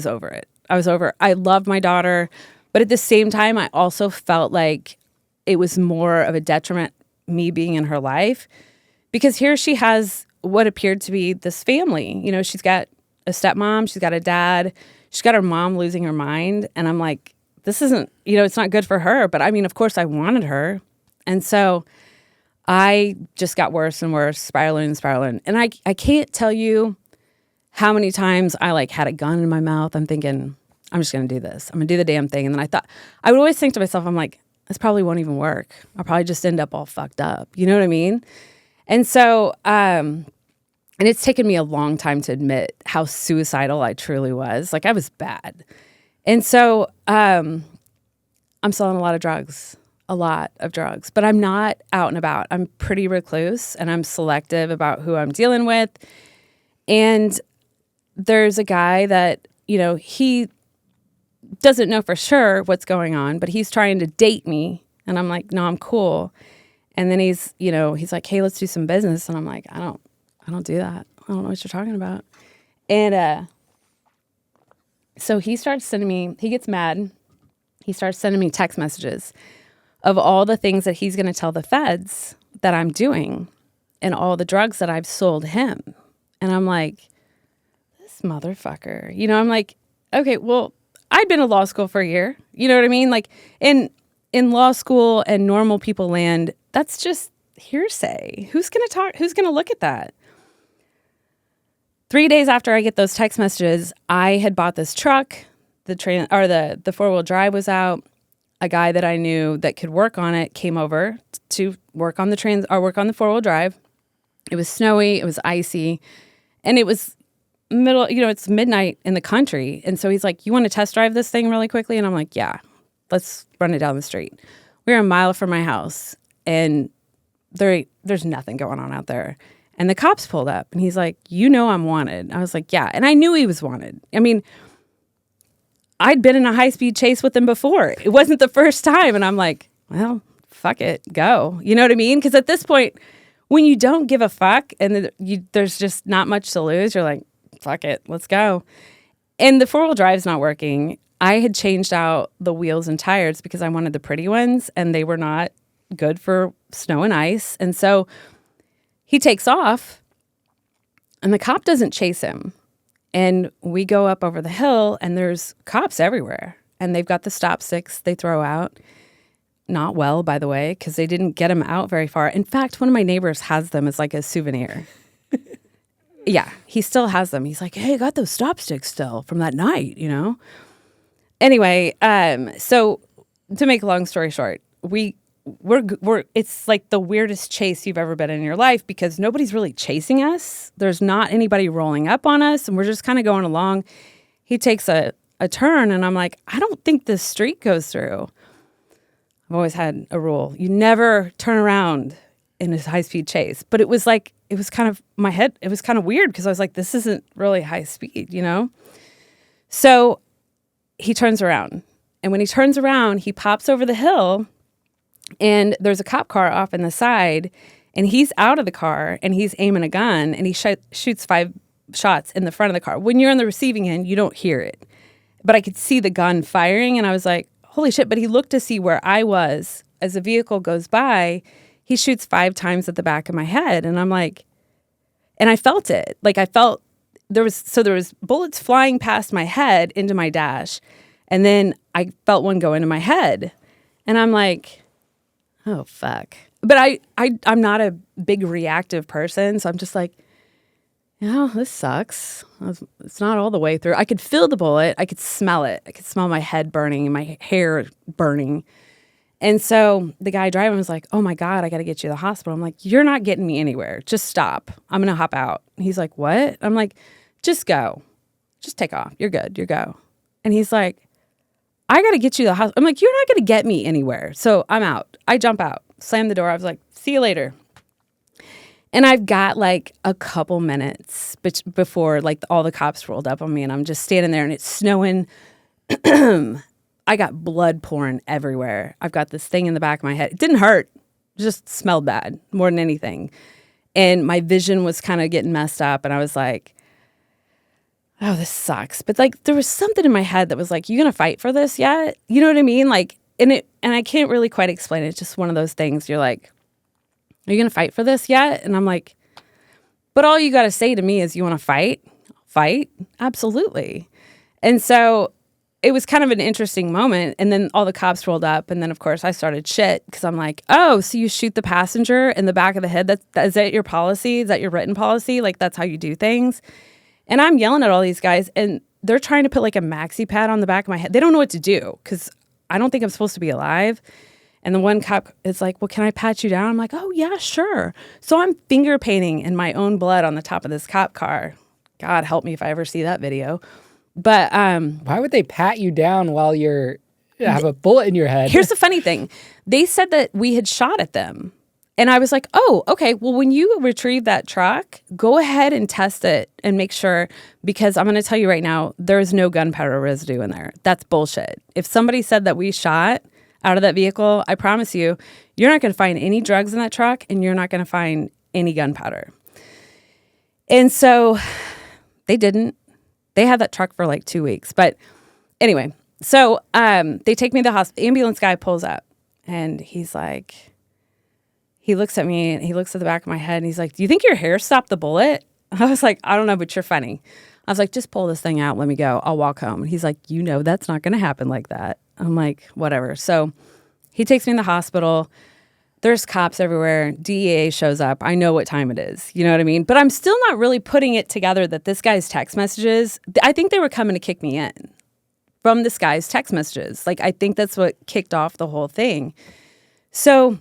over it. I loved my daughter. But at the same time, I also felt like it was more of a detriment, me being in her life. Because here she has what appeared to be this family. She's got a stepmom, she's got a dad, she's got her mom losing her mind. And I'm like, this isn't, it's not good for her. But I mean, of course I wanted her. And so I just got worse and worse, spiraling. And I can't tell you how many times I had a gun in my mouth. I'm thinking, I'm just going to do this. I'm going to do the damn thing. And then I would always think to myself, I'm like, this probably won't even work. I'll probably just end up all fucked up. You know what I mean? And so, and it's taken me a long time to admit how suicidal I truly was. Like I was bad. And so, I'm selling a lot of drugs, but I'm not out and about. I'm pretty recluse and I'm selective about who I'm dealing with. And there's a guy that, he doesn't know for sure what's going on, but he's trying to date me. And I'm like, no, I'm cool. And then he's like, hey, let's do some business. And I'm like, I don't do that. I don't know what you're talking about. And so he gets mad. He starts sending me text messages of all the things that he's going to tell the feds that I'm doing and all the drugs that I've sold him. And I'm like, this motherfucker. I'm like, okay, well, I'd been to law school for a year. You know what I mean? Like in law school and normal people land, that's just hearsay. Who's going to talk? Who's going to look at that? 3 days after I get those text messages, I had bought this truck. The 4-wheel drive was out. A guy that I knew that could work on it came over to work on the 4-wheel drive. It was snowy. It was icy. And it was it's midnight in the country. And so he's like, you want to test drive this thing really quickly? And I'm like, yeah, let's run it down the street. We were a mile from my house and there's nothing going on out there. And the cops pulled up and he's like, I'm wanted. I was like, yeah. And I knew he was wanted. I mean, I'd been in a high-speed chase with him before. It wasn't the first time. And I'm like, well, fuck it, go. You know what I mean? Because at this point, when you don't give a fuck and there's just not much to lose, you're like, fuck it, let's go. And the 4-wheel drive's not working. I had changed out the wheels and tires because I wanted the pretty ones and they were not good for snow and ice. And so he takes off and the cop doesn't chase him. And we go up over the hill and there's cops everywhere and they've got the stop sticks they throw out. not well, by the way, because they didn't get him out very far. In fact, one of my neighbors has them as like a souvenir. Yeah, he still has them. He's like, hey, I got those stop sticks still from that night, you know? Anyway, so to make a long story short, we're it's like the weirdest chase you've ever been in your life because nobody's really chasing us. There's not anybody rolling up on us, and we're just kind of going along. He takes a turn, and I'm like, I don't think this street goes through. I've always had a rule. You never turn around in a high-speed chase. But it was like, it was kind of, my head, it was kind of weird because I was like, this isn't really high speed, you know? So he turns around. And when he turns around, he pops over the hill, and there's a cop car off in the side, and he's out of the car, and he's aiming a gun, and he shoots 5 shots in the front of the car. When you're on the receiving end, you don't hear it. But I could see the gun firing, and I was like, holy shit. But he looked to see where I was. As the vehicle goes by, he shoots 5 times at the back of my head. And I'm like, and I felt it. Like I felt, there was bullets flying past my head into my dash. And then I felt one go into my head. And I'm like, oh, fuck. But I'm not a big reactive person. So I'm just like, yeah, this sucks. It's not all the way through. I could feel the bullet. I could smell it. I could smell my head burning and my hair burning. And so the guy driving was like, oh my God, I got to get you to the hospital. I'm like, you're not getting me anywhere. Just stop. I'm going to hop out. He's like, what? I'm like, just go. Just take off. You're good. You go. And he's like, I got to get you to the hospital. I'm like, you're not going to get me anywhere. So I'm out. I jump out, slam the door. I was like, see you later. And I've got like a couple minutes before like all the cops rolled up on me, and I'm just standing there and it's snowing. I got blood pouring everywhere. I've got this thing in the back of my head. It didn't hurt. It just smelled bad more than anything. And my vision was kind of getting messed up. And I was like, oh, this sucks. But like there was something in my head that was like, you going to fight for this yet? You know what I mean? Like, and I can't really quite explain it. It's just one of those things. You're like, are you going to fight for this yet? And I'm like, but all you got to say to me is you want to fight? Fight? Absolutely. And so it was kind of an interesting moment. And then all the cops rolled up. And then, of course, I started shit because I'm like, oh, so you shoot the passenger in the back of the head? Is that your policy? Is that your written policy? Like, that's how you do things? And I'm yelling at all these guys, and they're trying to put like a maxi pad on the back of my head. They don't know what to do because I don't think I'm supposed to be alive. And the one cop is like, well, can I pat you down? I'm like, oh, yeah, sure. So I'm finger painting in my own blood on the top of this cop car. God help me if I ever see that video. But why would they pat you down while you have a bullet in your head? Here's the funny thing. They said that we had shot at them. And I was like, oh, okay. Well, when you retrieve that truck, go ahead and test it and make sure, because I'm going to tell you right now, there is no gunpowder residue in there. That's bullshit. If somebody said that we shot out of that vehicle, I promise you, you're not going to find any drugs in that truck, and you're not going to find any gunpowder. And so they didn't. They had that truck for like 2 weeks. But anyway, so they take me to the hospital. Ambulance guy pulls up, and he's like, he looks at me, and he looks at the back of my head, and he's like, do you think your hair stopped the bullet? I was like, I don't know, but you're funny. I was like, just pull this thing out. Let me go. I'll walk home. And he's like, you know, that's not going to happen like that. I'm like, whatever. So he takes me in the hospital. There's cops everywhere. DEA shows up. I know what time it is. You know what I mean? But I'm still not really putting it together that this guy's text messages, I think they were coming to kick me in from this guy's text messages. Like, I think that's what kicked off the whole thing. So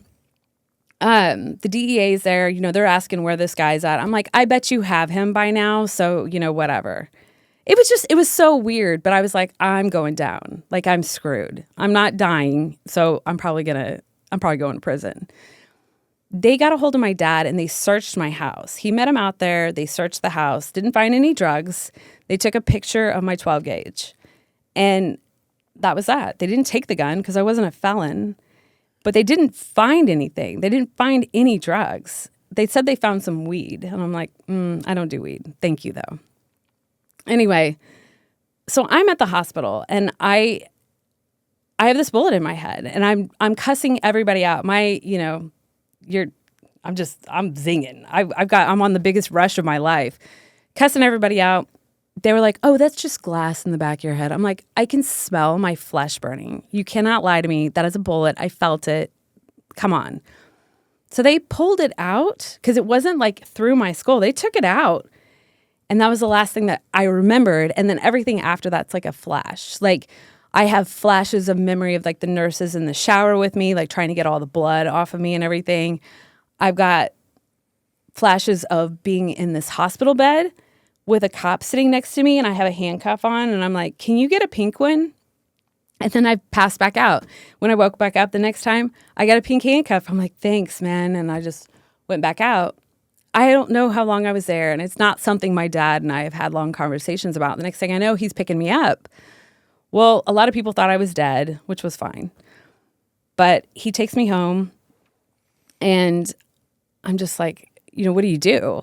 the DEA is there. You know, they're asking where this guy's at. I'm like, I bet you have him by now. So, you know, whatever. It was so weird. But I was like, I'm going down. Like, I'm screwed. I'm not dying. So I'm probably going to prison. They got a hold of my dad, and they searched my house. He met him out there. They searched the house, didn't find any drugs. They took a picture of my 12 gauge. And that was that. They didn't take the gun because I wasn't a felon, but they didn't find anything. They didn't find any drugs. They said they found some weed. And I'm like, I don't do weed. Thank you, though. Anyway, so I'm at the hospital, and I have this bullet in my head, and I'm cussing everybody out. I'm zinging. I'm on the biggest rush of my life, cussing everybody out. they were like, oh, that's just glass in the back of your head. I'm like, I can smell my flesh burning. You cannot lie to me. That is a bullet. I felt it. Come on. So they pulled it out because it wasn't like through my skull. They took it out. And that was the last thing that I remembered. And then everything after that's like a flash. Like I have flashes of memory of like the nurses in the shower with me, like trying to get all the blood off of me and everything. I've got flashes of being in this hospital bed with a cop sitting next to me and I have a handcuff on and I'm like, can you get a pink one? And then I passed back out. When I woke back up the next time, I got a pink handcuff. I'm like, thanks, man. And I just went back out. I don't know how long I was there, and it's not something my dad and I have had long conversations about. The next thing I know, he's picking me up. Well, a lot of people thought I was dead, which was fine. But he takes me home, and I'm just like, what do you do?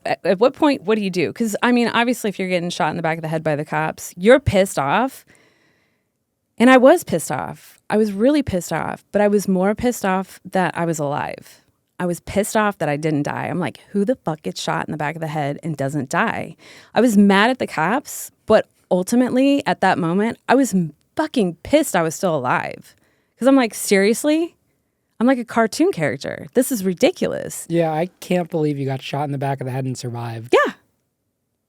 At what point, what do you do? Because, I mean, obviously, if you're getting shot in the back of the head by the cops, you're pissed off. And I was pissed off. I was really pissed off. But I was more pissed off that I was alive. I was pissed off that I didn't die. I'm like, who the fuck gets shot in the back of the head and doesn't die? I was mad at the cops, but ultimately, at that moment, I was fucking pissed I was still alive. Because I'm like, seriously? I'm like a cartoon character. This is ridiculous. Yeah, I can't believe you got shot in the back of the head and survived. Yeah.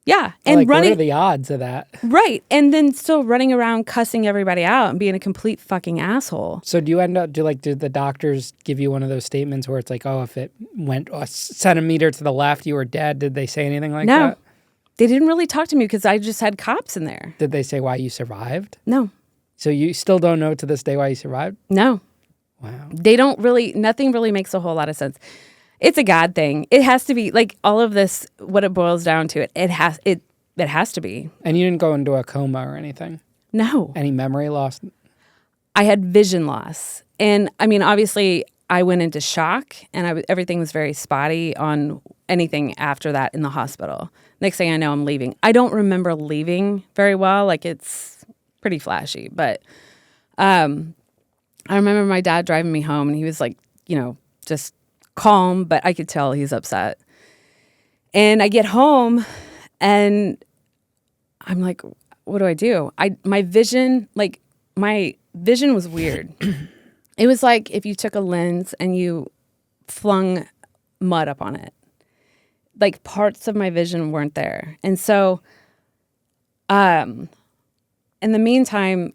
Yeah. And like, running. What are the odds of that? Right. And then still running around cussing everybody out and being a complete fucking asshole. So do you end up, did the doctors give you one of those statements where it's like, oh, if it went a centimeter to the left, you were dead? Did they say anything like that? No. They didn't really talk to me because I just had cops in there. Did they say why you survived? No. So you still don't know to this day why you survived? No. Wow. They don't really, nothing really makes a whole lot of sense. It's a God thing. It has to be, like, all of this, what it boils down to, it has to be. And you didn't go into a coma or anything? No. Any memory loss? I had vision loss. And, I mean, obviously, I went into shock, and everything was very spotty on anything after that in the hospital. Next thing I know, I'm leaving. I don't remember leaving very well. Like, it's pretty flashy. But I remember my dad driving me home, and he was like, just calm, but I could tell he's upset. And I get home, and I'm like, what do I do? My vision was weird. It was like if you took a lens and you flung mud up on it. Like parts of my vision weren't there. And so, in the meantime,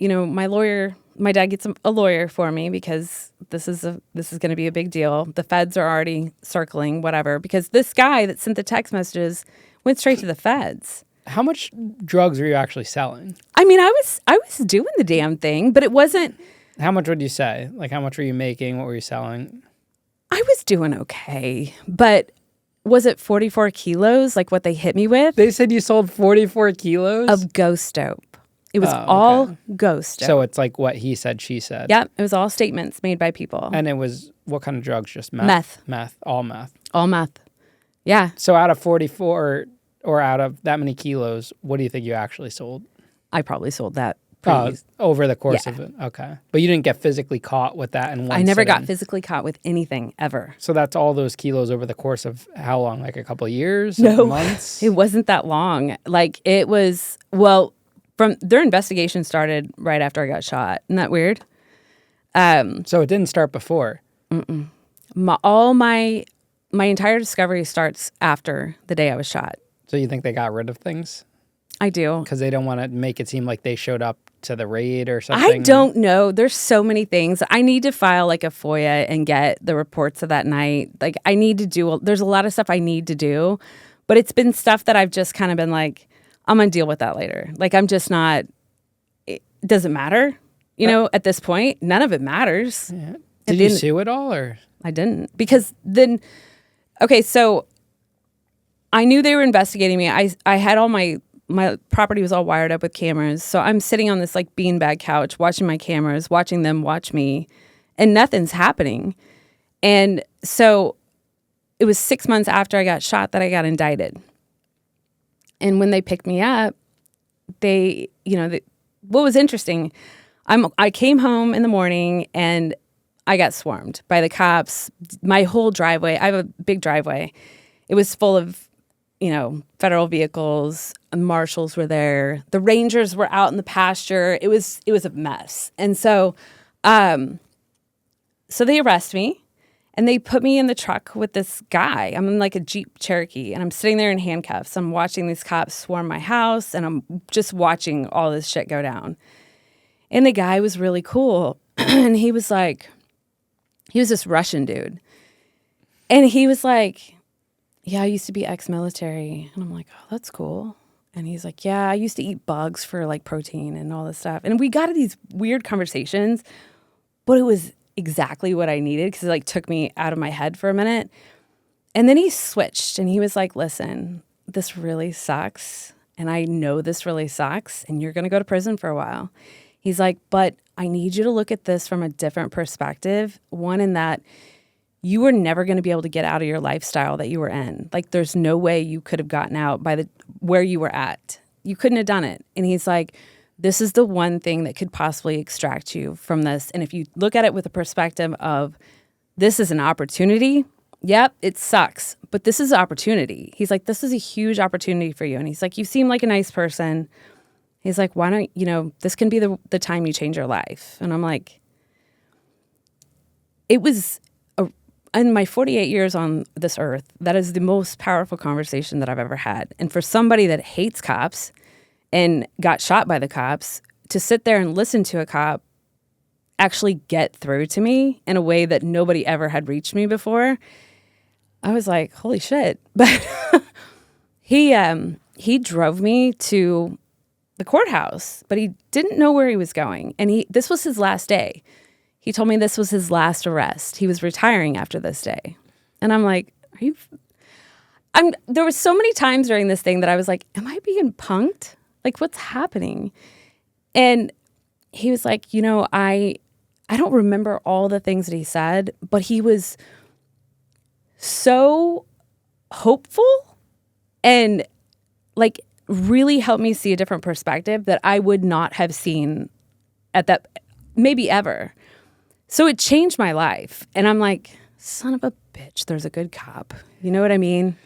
my dad gets a lawyer for me because this is going to be a big deal. The feds are already circling, whatever, because this guy that sent the text messages went straight to the feds. How much drugs were you actually selling? I mean, I was doing the damn thing, but it wasn't. How much would you say? Like, how much were you making? What were you selling? I was doing okay, but was it 44 kilos, like what they hit me with? They said you sold 44 kilos? Of ghost dope. It was all ghost dope. So it's like what he said, she said. Yep, it was all statements made by people. And it was, what kind of drugs? Just meth? Meth. Meth. All meth. All meth. Yeah. So out of 44 or out of that many kilos, what do you think you actually sold? I probably sold that. Over the course of it. Okay. But you didn't get physically caught with that in one I never sitting. got physically caught with anything ever. So that's all those kilos over the course of how long? Like a couple of years? No. Months? It wasn't that long. Like it was, from their investigation started right after I got shot. Isn't that weird? So it didn't start before? Mm-mm. My entire discovery starts after the day I was shot. So you think they got rid of things? I do. Because they don't want to make it seem like they showed up to the raid or something? I don't know. There's so many things. I need to file like a FOIA and get the reports of that night. Like I need to do, there's a lot of stuff I need to do, but it's been stuff that I've just kind of been like, I'm going to deal with that later. Like I'm just not, it doesn't matter. At this point, none of it matters. Yeah. Did you sue it all or? I didn't. Because then, okay, so I knew they were investigating me. I had all my property was all wired up with cameras. So I'm sitting on this like beanbag couch watching my cameras, watching them watch me, and nothing's happening. And so it was 6 months after I got shot that I got indicted. And when they picked me up, what was interesting, I came home in the morning and I got swarmed by the cops. My whole driveway, I have a big driveway. It was full of federal vehicles, marshals were there. The Rangers were out in the pasture. It was a mess. And so they arrest me and they put me in the truck with this guy. I'm in like a Jeep Cherokee and I'm sitting there in handcuffs. I'm watching these cops swarm my house and I'm just watching all this shit go down. And the guy was really cool. And he was this Russian dude. And he was like, yeah, I used to be ex-military. And I'm like, oh, that's cool. And he's like, yeah, I used to eat bugs for like protein and all this stuff. And we got to these weird conversations, but it was exactly what I needed because it like took me out of my head for a minute. And then he switched and he was like, listen, this really sucks. And I know this really sucks. And you're going to go to prison for a while. He's like, but I need you to look at this from a different perspective. One, in that you were never going to be able to get out of your lifestyle that you were in. Like, there's no way you could have gotten out by where you were at. You couldn't have done it. And he's like, this is the one thing that could possibly extract you from this. And if you look at it with a perspective of this is an opportunity, yep, it sucks, but this is an opportunity. He's like, this is a huge opportunity for you. And he's like, you seem like a nice person. He's like, why don't, this can be the time you change your life. And I'm like, it was, in my 48 years on this earth, that is the most powerful conversation that I've ever had. And for somebody that hates cops and got shot by the cops, to sit there and listen to a cop actually get through to me in a way that nobody ever had reached me before, I was like, holy shit. But he drove me to the courthouse, but he didn't know where he was going. And this was his last day. He told me this was his last arrest. He was retiring after this day. And I'm like, there were so many times during this thing that I was like, am I being punked? Like, what's happening? And he was like, I don't remember all the things that he said, but he was so hopeful and like really helped me see a different perspective that I would not have seen at that, maybe ever. So it changed my life. And I'm like, son of a bitch, there's a good cop. You know what I mean?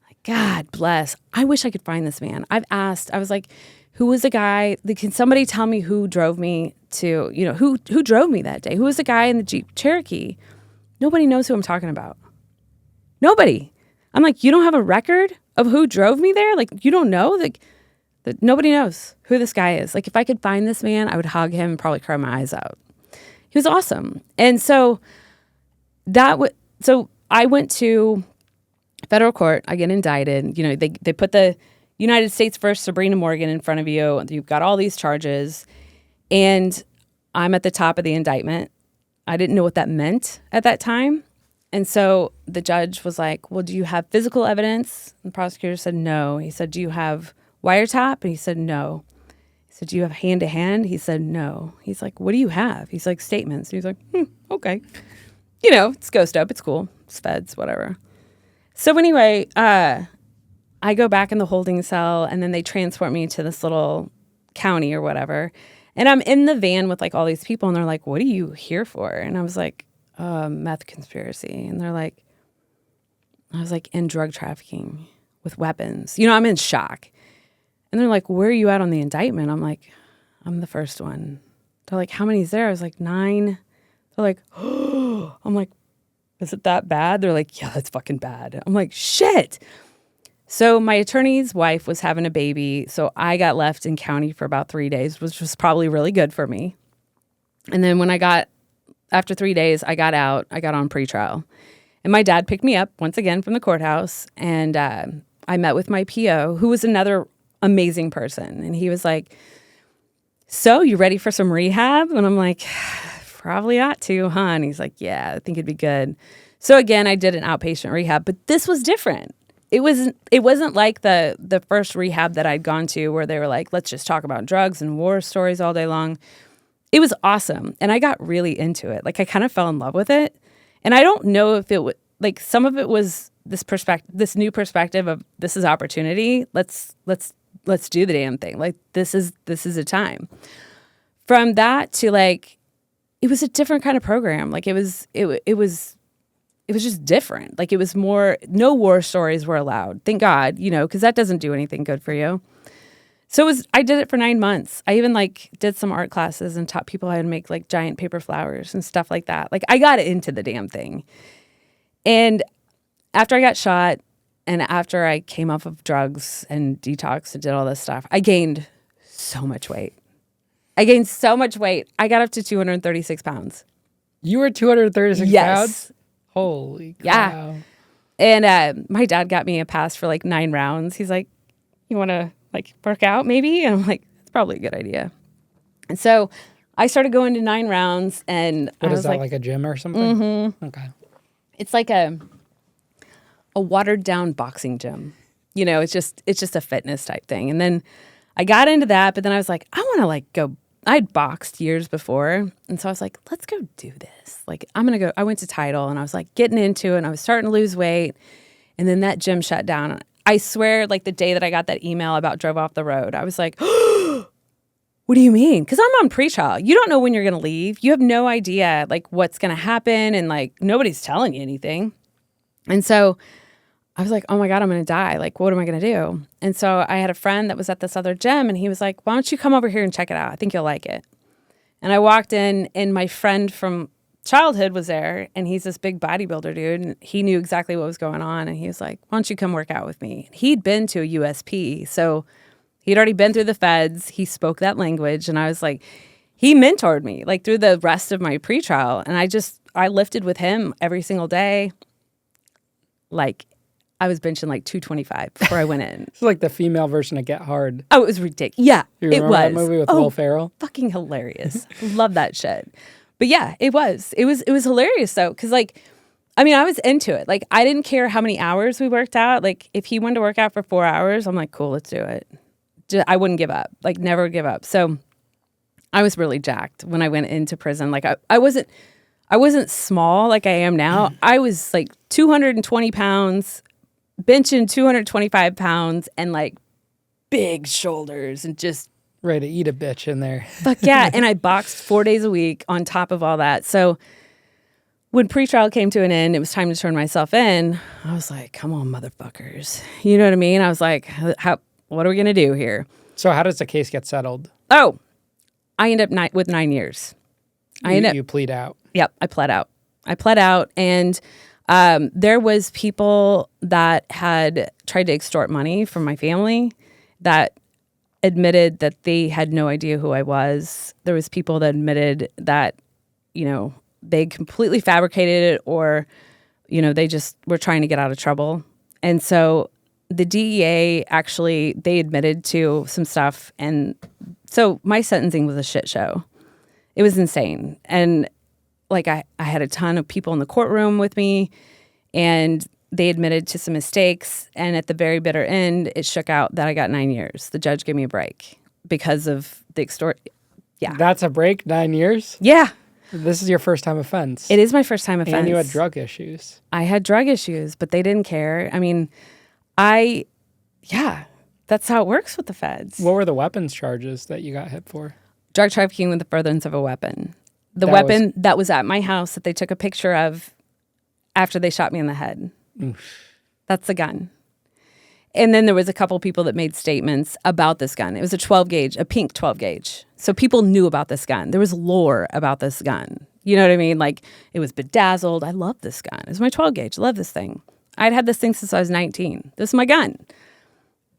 Like, God bless. I wish I could find this man. I've asked, I was like, who was the guy? Can somebody tell me who drove me to, who drove me that day? Who was the guy in the Jeep Cherokee? Nobody knows who I'm talking about. Nobody. I'm like, you don't have a record of who drove me there? Like, you don't know? Like, nobody knows who this guy is. Like, if I could find this man, I would hug him and probably cry my eyes out. He was awesome. And so so I went to federal court. I get indicted. They put the United States versus Sabrena Morgan in front of you. You've got all these charges. And I'm at the top of the indictment. I didn't know what that meant at that time. And so the judge was like, well, do you have physical evidence? And the prosecutor said, no. He said, do you have wiretap? And he said, no. He said, do you have hand-to-hand? He said, no. He's like, what do you have? He's like, statements. And he's like, okay. It's ghost up. It's cool. It's feds, whatever. So anyway, I go back in the holding cell, and then they transport me to this little county or whatever. And I'm in the van with like all these people, and they're like, what are you here for? And I was like, meth conspiracy. And I was like, in drug trafficking with weapons. I'm in shock. And they're like, where are you at on the indictment? I'm like, I'm the first one. They're like, how many's there? I was like, 9. They're like, oh. I'm like, is it that bad? They're like, yeah, that's fucking bad. I'm like, shit. So my attorney's wife was having a baby. So I got left in county for about 3 days, which was probably really good for me. And then after 3 days, I got out. I got on pretrial. And my dad picked me up once again from the courthouse. And I met with my PO, who was another amazing person. And he was like, so you ready for some rehab? And I'm like, probably ought to, huh? And he's like, yeah, I think it'd be good. So again, I did an outpatient rehab, but this was different. It wasn't like the first rehab that I'd gone to where they were like, let's just talk about drugs and war stories all day long. It was awesome. And I got really into it. Like, I kind of fell in love with it. And I don't know if it would, like, some of it was this new perspective of this is opportunity. Let's do the damn thing. Like, this is a time. From that to like, it was a different kind of program. Like, it was just different. Like, it was more, no war stories were allowed. Thank God, because that doesn't do anything good for you. So I did it for 9 months. I even like did some art classes and taught people how to make like giant paper flowers and stuff like that. Like, I got into the damn thing. And after I got shot and after I came off of drugs and detox and did all this stuff, I gained so much weight. I got up to 236 pounds. You were 236 Yes. pounds? Holy cow. Yeah. And my dad got me a pass for like 9 rounds. He's like, you want to like work out maybe? And I'm like, that's probably a good idea. And so I started going to 9 rounds. And what I is was that, like a gym or something? Mm-hmm. Okay. It's like a watered down boxing gym. It's just a fitness type thing. And then I got into that, but then I was like, I want to like go. I'd boxed years before. And so I was like, let's go do this. Like, I'm going to go. I went to Tidal and I was like getting into it and I was starting to lose weight. And then that gym shut down. I swear, like the day that I got that email about drove off the road, I was like, what do you mean? Because I'm on pretrial. You don't know when you're going to leave. You have no idea like what's going to happen. And like nobody's telling you anything. And so I was like, oh my God, I'm going to die. Like, what am I going to do? And so I had a friend that was at this other gym and he was like, why don't you come over here and check it out? I think you'll like it. And I walked in and my friend from childhood was there and he's this big bodybuilder dude and he knew exactly what was going on. And he was like, why don't you come work out with me? He'd been to a USP. So he'd already been through the feds. He spoke that language. And I was like, he mentored me like through the rest of my pretrial. And I lifted with him every single day. Like, I was benching like 225 before I went in. It's like the female version of Get Hard. Oh, it was ridiculous. Yeah, it was. That movie with Will Ferrell? Fucking hilarious. Love that shit. But yeah, it was. It was hilarious though, because like, I mean, I was into it. Like, I didn't care how many hours we worked out. Like, if he wanted to work out for 4 hours, I'm like, cool, let's do it. I wouldn't give up. Like, never give up. So I was really jacked when I went into prison. Like, I wasn't small like I am now. I was like 220 pounds, benching 225 pounds, and like big shoulders and just ready to eat a bitch in there. Fuck yeah. And I boxed 4 days a week on top of all that. So when pretrial came to an end, it was time to turn myself in. I was like, come on, motherfuckers. You know what I mean? I was like, what are we going to do here? So how does the case get settled? Oh, I end up with 9 years. You plead out. Yep, I pled out. And there was people that had tried to extort money from my family that admitted that they had no idea who I was. There was people that admitted that, they completely fabricated it or, they just were trying to get out of trouble. And so the DEA actually, they admitted to some stuff. And so my sentencing was a shit show. It was insane. And like I had a ton of people in the courtroom with me and they admitted to some mistakes. And at the very bitter end, it shook out that I got 9 years. The judge gave me a break because of the extort. Yeah. That's a break? 9 years? Yeah. This is your first time offense. It is my first time offense. And you had drug issues. I had drug issues, but they didn't care. I mean, that's how it works with the feds. What were the weapons charges that you got hit for? Drug trafficking with the furtherance of a weapon. That was at my house that they took a picture of after they shot me in the head. Oof. That's the gun. And then there was a couple people that made statements about this gun. It was a 12 gauge, a pink 12 gauge. So people knew about this gun. There was lore about this gun. You know what I mean? Like, it was bedazzled. I love this gun. It was my 12 gauge. I love this thing. I'd had this thing since I was 19. This is my gun.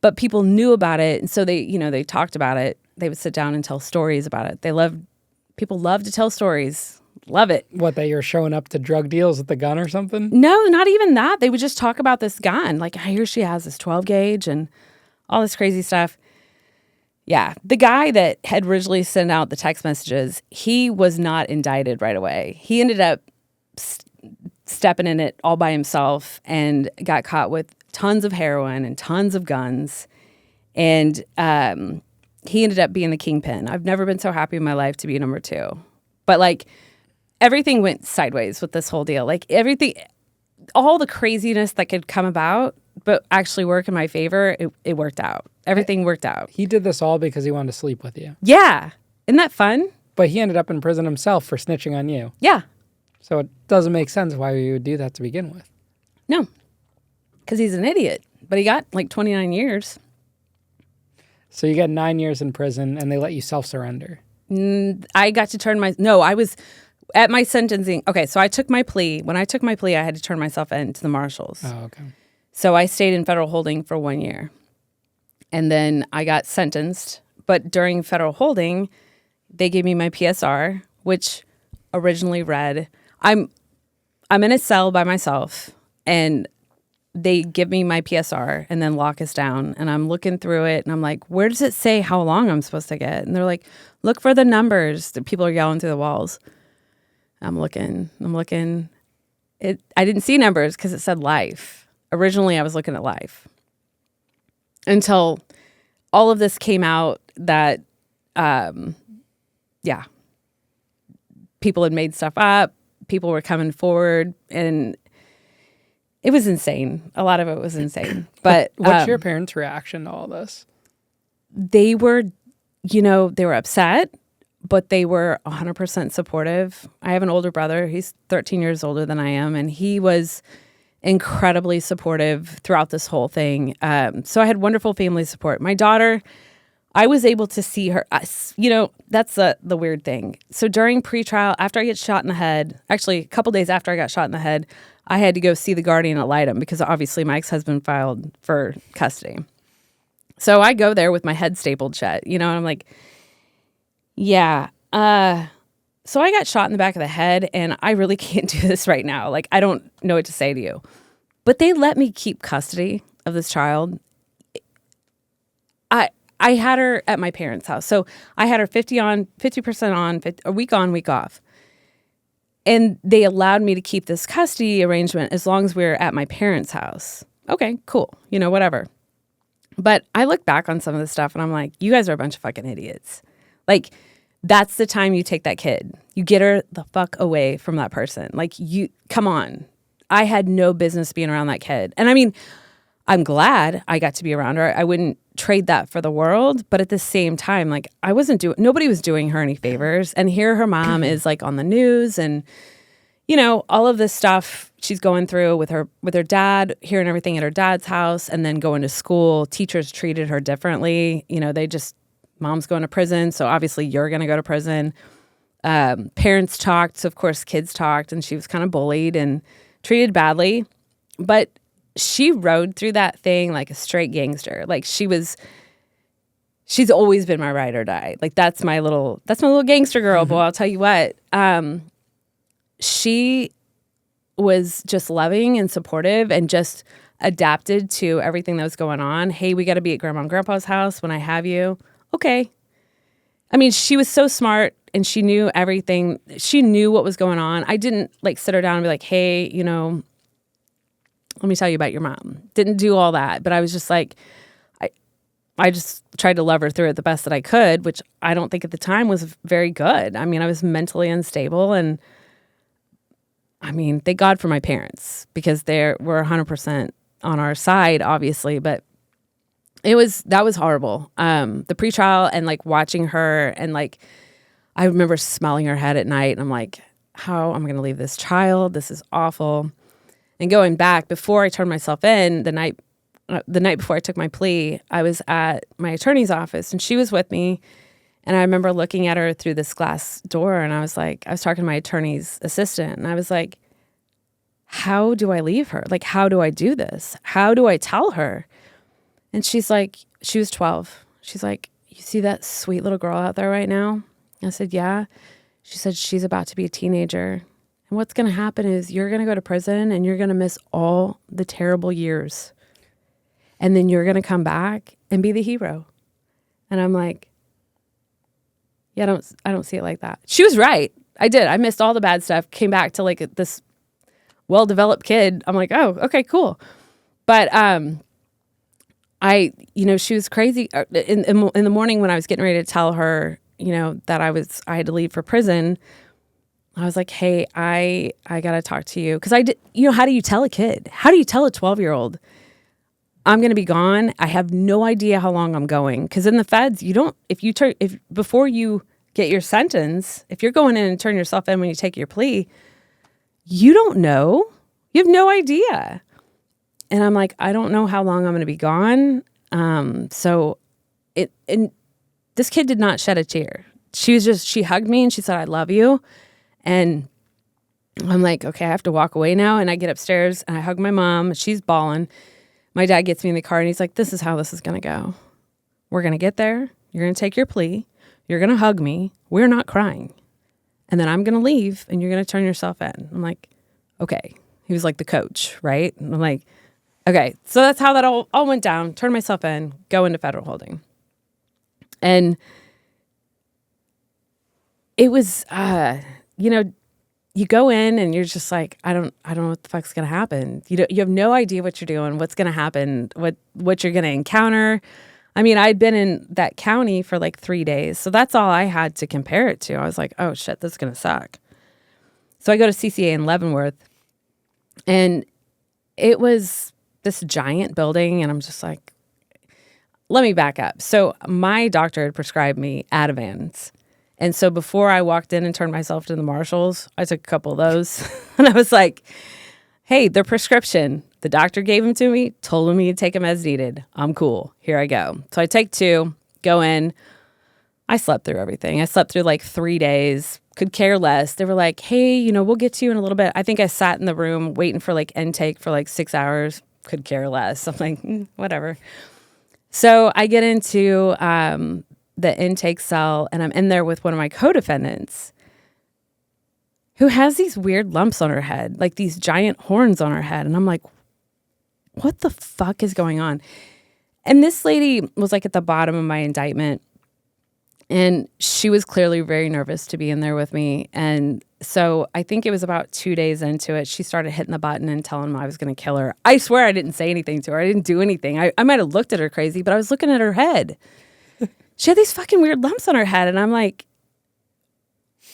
But people knew about it. And so they talked about it. They would sit down and tell stories about it. People love to tell stories. Love it. What, that you're showing up to drug deals with the gun or something? No, not even that. They would just talk about this gun. Like, I hear she has this 12 gauge and all this crazy stuff. Yeah. The guy that had originally sent out the text messages, he was not indicted right away. He ended up stepping in it all by himself and got caught with tons of heroin and tons of guns. And he ended up being the kingpin. I've never been so happy in my life to be number 2. But like, everything went sideways with this whole deal. Like, everything, all the craziness that could come about, but actually work in my favor, it worked out. Everything worked out. He did this all because he wanted to sleep with you. Yeah. Isn't that fun? But he ended up in prison himself for snitching on you. Yeah. So it doesn't make sense why you would do that to begin with. No, because he's an idiot. But he got like 29 years. So you got 9 years in prison, and they let you self-surrender. I got to turn I was at my sentencing. Okay, so I took my plea. When I took my plea, I had to turn myself in to the marshals. Oh, okay. So I stayed in federal holding for 1 year. And then I got sentenced. But during federal holding, they gave me my PSR, which originally read, I'm in a cell by myself, and they give me my PSR and then lock us down. And I'm looking through it, and I'm like, where does it say how long I'm supposed to get? And they're like, look for the numbers. The people are yelling through the walls. I'm looking. I didn't see numbers because it said life. Originally, I was looking at life. Until all of this came out that, people had made stuff up. People were coming forward, and it was insane. A lot of it was insane. But what's your parents' reaction to all this? They were, they were upset, but they were 100% supportive. I have an older brother. He's 13 years older than I am, and he was incredibly supportive throughout this whole thing. So I had wonderful family support. My daughter, I was able to see her, that's the weird thing. So during pretrial, after I get shot in the head, actually a couple days after I got shot in the head, I had to go see the guardian ad litem because obviously my ex-husband filed for custody. So I go there with my head stapled shut, and I'm like, yeah. So I got shot in the back of the head, and I really can't do this right now. Like, I don't know what to say to you. But they let me keep custody of this child. I had her at my parents' house. So I had her 50% on, a week on, week off. And they allowed me to keep this custody arrangement as long as we were at my parents' house. Okay, cool. Whatever. But I look back on some of this stuff, and I'm like, you guys are a bunch of fucking idiots. Like, that's the time you take that kid. You get her the fuck away from that person. Like, come on. I had no business being around that kid. And I mean, I'm glad I got to be around her. I wouldn't trade that for the world. But at the same time, like, nobody was doing her any favors. And here her mom is like on the news, and, all of this stuff she's going through with her dad, hearing everything at her dad's house, and then going to school. Teachers treated her differently. Mom's going to prison, so obviously you're going to go to prison. Parents talked, so of course kids talked, and she was kind of bullied and treated badly. But she rode through that thing like a straight gangster. Like, she's always been my ride or die. Like, that's my little gangster girl, boy, I'll tell you what. She was just loving and supportive and just adapted to everything that was going on. Hey, we got to be at Grandma and Grandpa's house when I have you. Okay. I mean, she was so smart, and she knew everything. She knew what was going on. I didn't sit her down and be like, hey, let me tell you about your mom. Didn't do all that. But I was just like, I just tried to love her through it the best that I could, which I don't think at the time was very good. I mean, I was mentally unstable, and I mean, thank God for my parents, because they were 100% on our side, obviously, but that was horrible. The pretrial and watching her, and I remember smelling her head at night, and I'm like, how am I going to leave this child? This is awful. And going back, before I turned myself in, the night before I took my plea, I was at my attorney's office, and she was with me. And I remember looking at her through this glass door, and I was talking to my attorney's assistant, and I was like, how do I leave her? Like, how do I do this? How do I tell her? And she's like, she was 12. She's like, you see that sweet little girl out there right now? I said, yeah. She said, she's about to be a teenager. And what's going to happen is you're going to go to prison, and you're going to miss all the terrible years. And then you're going to come back and be the hero. And I'm like, yeah, I don't see it like that. She was right. I did. I missed all the bad stuff. Came back to this well-developed kid. I'm like, oh, okay, cool. But she was crazy. In the morning when I was getting ready to tell her, that I had to leave for prison, I was like, hey, I got to talk to you. Because I did, how do you tell a kid? How do you tell a 12-year-old, I'm going to be gone? I have no idea how long I'm going. Because in the feds, before you get your sentence, if you're going in and turn yourself in when you take your plea, you don't know. You have no idea. And I'm like, I don't know how long I'm going to be gone. And this kid did not shed a tear. She hugged me and she said, I love you. And I'm like, okay, I have to walk away now. And I get upstairs and I hug my mom. She's bawling. My dad gets me in the car and he's like, this is how this is going to go. We're going to get there. You're going to take your plea. You're going to hug me. We're not crying. And then I'm going to leave and you're going to turn yourself in. I'm like, okay. He was like the coach, right? And I'm like, okay. So that's how that all went down. Turn myself in, go into federal holding. And it was, you go in and you're just like, I don't know what the fuck's going to happen. You have no idea what you're doing, what's going to happen, what you're going to encounter. I mean, I'd been in that county for like 3 days. So that's all I had to compare it to. I was like, oh shit, this is going to suck. So I go to CCA in Leavenworth and it was this giant building. And I'm just like, let me back up. So my doctor had prescribed me Ativans. And so before I walked in and turned myself to the marshals, I took a couple of those. And I was like, hey, the prescription. The doctor gave them to me, told me to take them as needed. I'm cool. Here I go. So I take 2, go in. I slept through everything. I slept through like 3 days, could care less. They were like, hey, we'll get to you in a little bit. I think I sat in the room waiting for like intake for like 6 hours, could care less. I'm like, whatever. So I get into the intake cell and I'm in there with one of my co-defendants who has these weird lumps on her head, like these giant horns on her head. And I'm like, what the fuck is going on? And this lady was like at the bottom of my indictment and she was clearly very nervous to be in there with me. And so I think it was about 2 days into it, she started hitting the button and telling me I was going to kill her. I swear I didn't say anything to her. I didn't do anything. I might have looked at her crazy, but I was looking at her head. She had these fucking weird lumps on her head. And I'm like,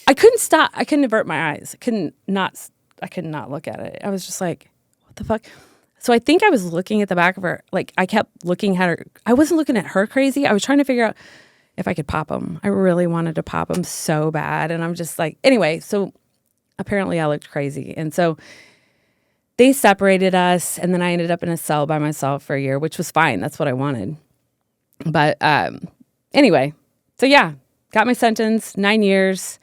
I couldn't stop. I couldn't avert my eyes. I could not look at it. I was just like, what the fuck? So I think I was looking at the back of her. Like I kept looking at her. I wasn't looking at her crazy. I was trying to figure out if I could pop them. I really wanted to pop them so bad. And I'm just like, anyway, so apparently I looked crazy. And so they separated us. And then I ended up in a cell by myself for a year, which was fine. That's what I wanted. But anyway, so yeah, got my sentence, 9 years.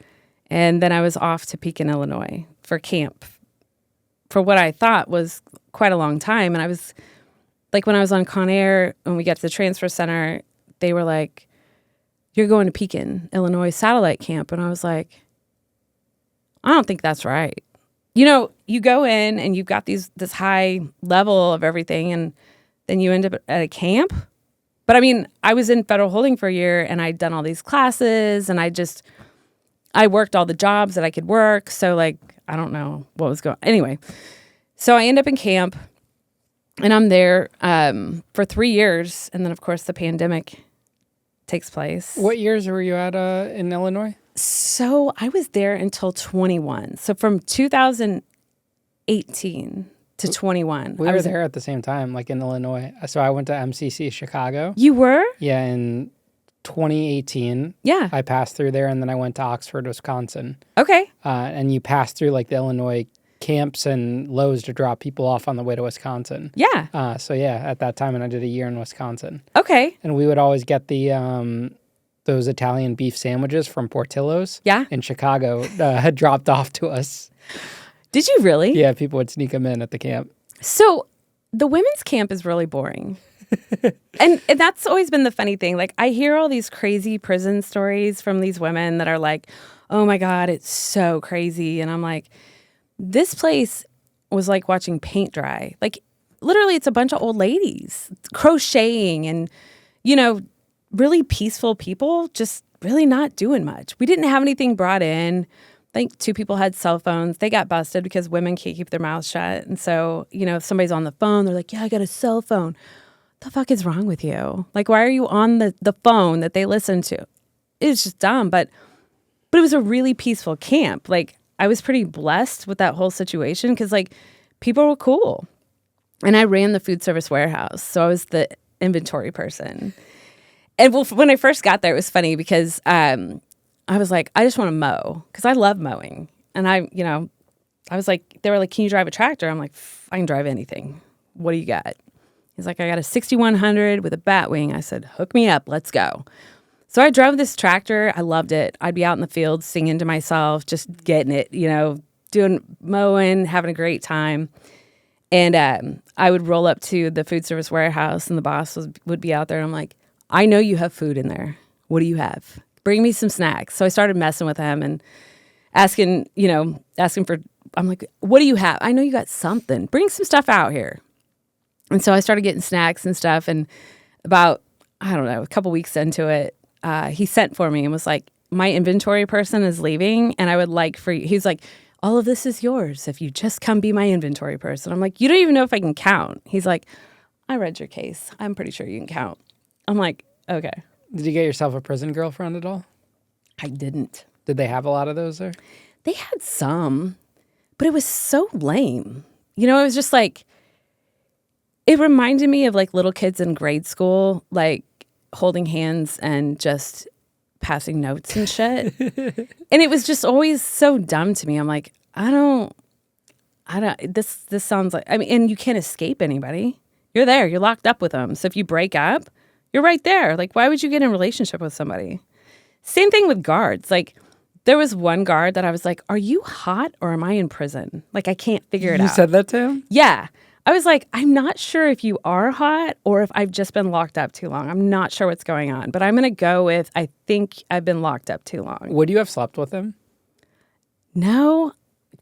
And then I was off to Pekin, Illinois for camp for what I thought was quite a long time. And I was like, when I was on Con Air, when we got to the transfer center, they were like, you're going to Pekin, Illinois satellite camp. And I was like, I don't think that's right. You go in and you've got this high level of everything and then you end up at a camp. But I mean, I was in federal holding for a year and I'd done all these classes and I worked all the jobs that I could work. So like, I don't know what was going on. Anyway, so I end up in camp and I'm there for 3 years. And then of course the pandemic takes place. What years were you at in Illinois? So I was there until 21. So from 2018 to 21. We were there at the same time, like in Illinois. So I went to MCC Chicago. You were? Yeah, in 2018. Yeah. I passed through there and then I went to Oxford, Wisconsin. Okay. And you passed through like the Illinois camps and lows to drop people off on the way to Wisconsin. Yeah. So yeah, at that time, and I did a year in Wisconsin. Okay. And we would always get the those Italian beef sandwiches from Portillo's. Yeah. In Chicago, had dropped off to us. Did you really? Yeah, people would sneak them in at the camp. So the women's camp is really boring. and that's always been the funny thing. Like I hear all these crazy prison stories from these women that are like, oh my God, it's so crazy. And I'm like, this place was like watching paint dry. Like literally it's a bunch of old ladies crocheting and, really peaceful people just really not doing much. We didn't have anything brought in. I think 2 people had cell phones. They got busted because women can't keep their mouths shut. And so, if somebody's on the phone, they're like, yeah, I got a cell phone. What the fuck is wrong with you? Like, why are you on the phone that they listen to? It's just dumb. But it was a really peaceful camp. Like, I was pretty blessed with that whole situation because, like, people were cool. And I ran the food service warehouse. So I was the inventory person. And when I first got there, it was funny because I was like, I just want to mow because I love mowing. And I was like, they were like, can you drive a tractor? I'm like, I can drive anything. What do you got? He's like, I got a 6100 with a bat wing. I said, hook me up. Let's go. So I drove this tractor. I loved it. I'd be out in the field singing to myself, just getting it, doing mowing, having a great time. And I would roll up to the food service warehouse, and the boss would be out there. And I'm like, I know you have food in there. What do you have? Bring me some snacks. So I started messing with him and asking for, I'm like, what do you have? I know you got something. Bring some stuff out here. And so I started getting snacks and stuff. And about, I don't know, a couple weeks into it, he sent for me and was like, my inventory person is leaving, and I would like for you. He's like, all of this is yours if you just come be my inventory person. I'm like, you don't even know if I can count. He's like, I read your case. I'm pretty sure you can count. I'm like, okay. Did you get yourself a prison girlfriend at all? I didn't. Did they have a lot of those there? They had some, but it was so lame. It was just like, it reminded me of like little kids in grade school, like holding hands and just passing notes and shit. And it was just always so dumb to me. I'm like, I don't, this sounds like, and you can't escape anybody. You're there. You're locked up with them. So if you break up, you're right there. Like, why would you get in a relationship with somebody? Same thing with guards. Like, there was one guard that I was like, are you hot or am I in prison? Like, I can't figure it out. You said that to him? Yeah. I was like, I'm not sure if you are hot or if I've just been locked up too long. I'm not sure what's going on. But I'm going to go with, I think I've been locked up too long. Would you have slept with him? No,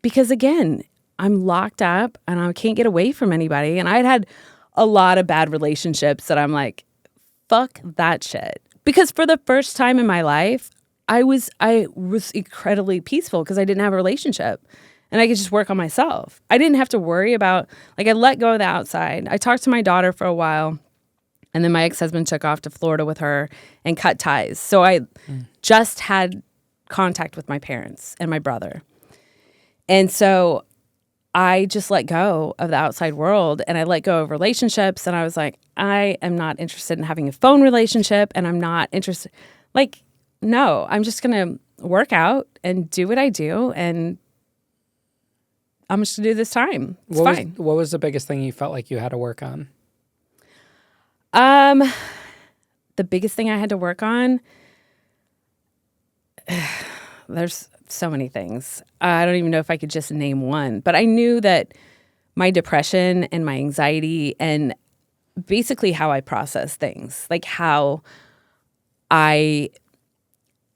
because again, I'm locked up and I can't get away from anybody. And I'd had a lot of bad relationships that I'm like, fuck that shit. Because for the first time in my life, I was incredibly peaceful because I didn't have a relationship. And I could just work on myself. I didn't have to worry about, like, I let go of the outside. I talked to my daughter for a while, and then my ex-husband took off to Florida with her and cut ties. So I just had contact with my parents and my brother. And so I just let go of the outside world, and I let go of relationships. And I was like, I am not interested in having a phone relationship, and I'm not interested. Like, no, I'm just going to work out and do what I do, and I'm just going to do this time. It's fine. What was the biggest thing you felt like you had to work on? The biggest thing I had to work on, there's so many things. I don't even know if I could just name one. But I knew that my depression and my anxiety and basically how I process things, like how I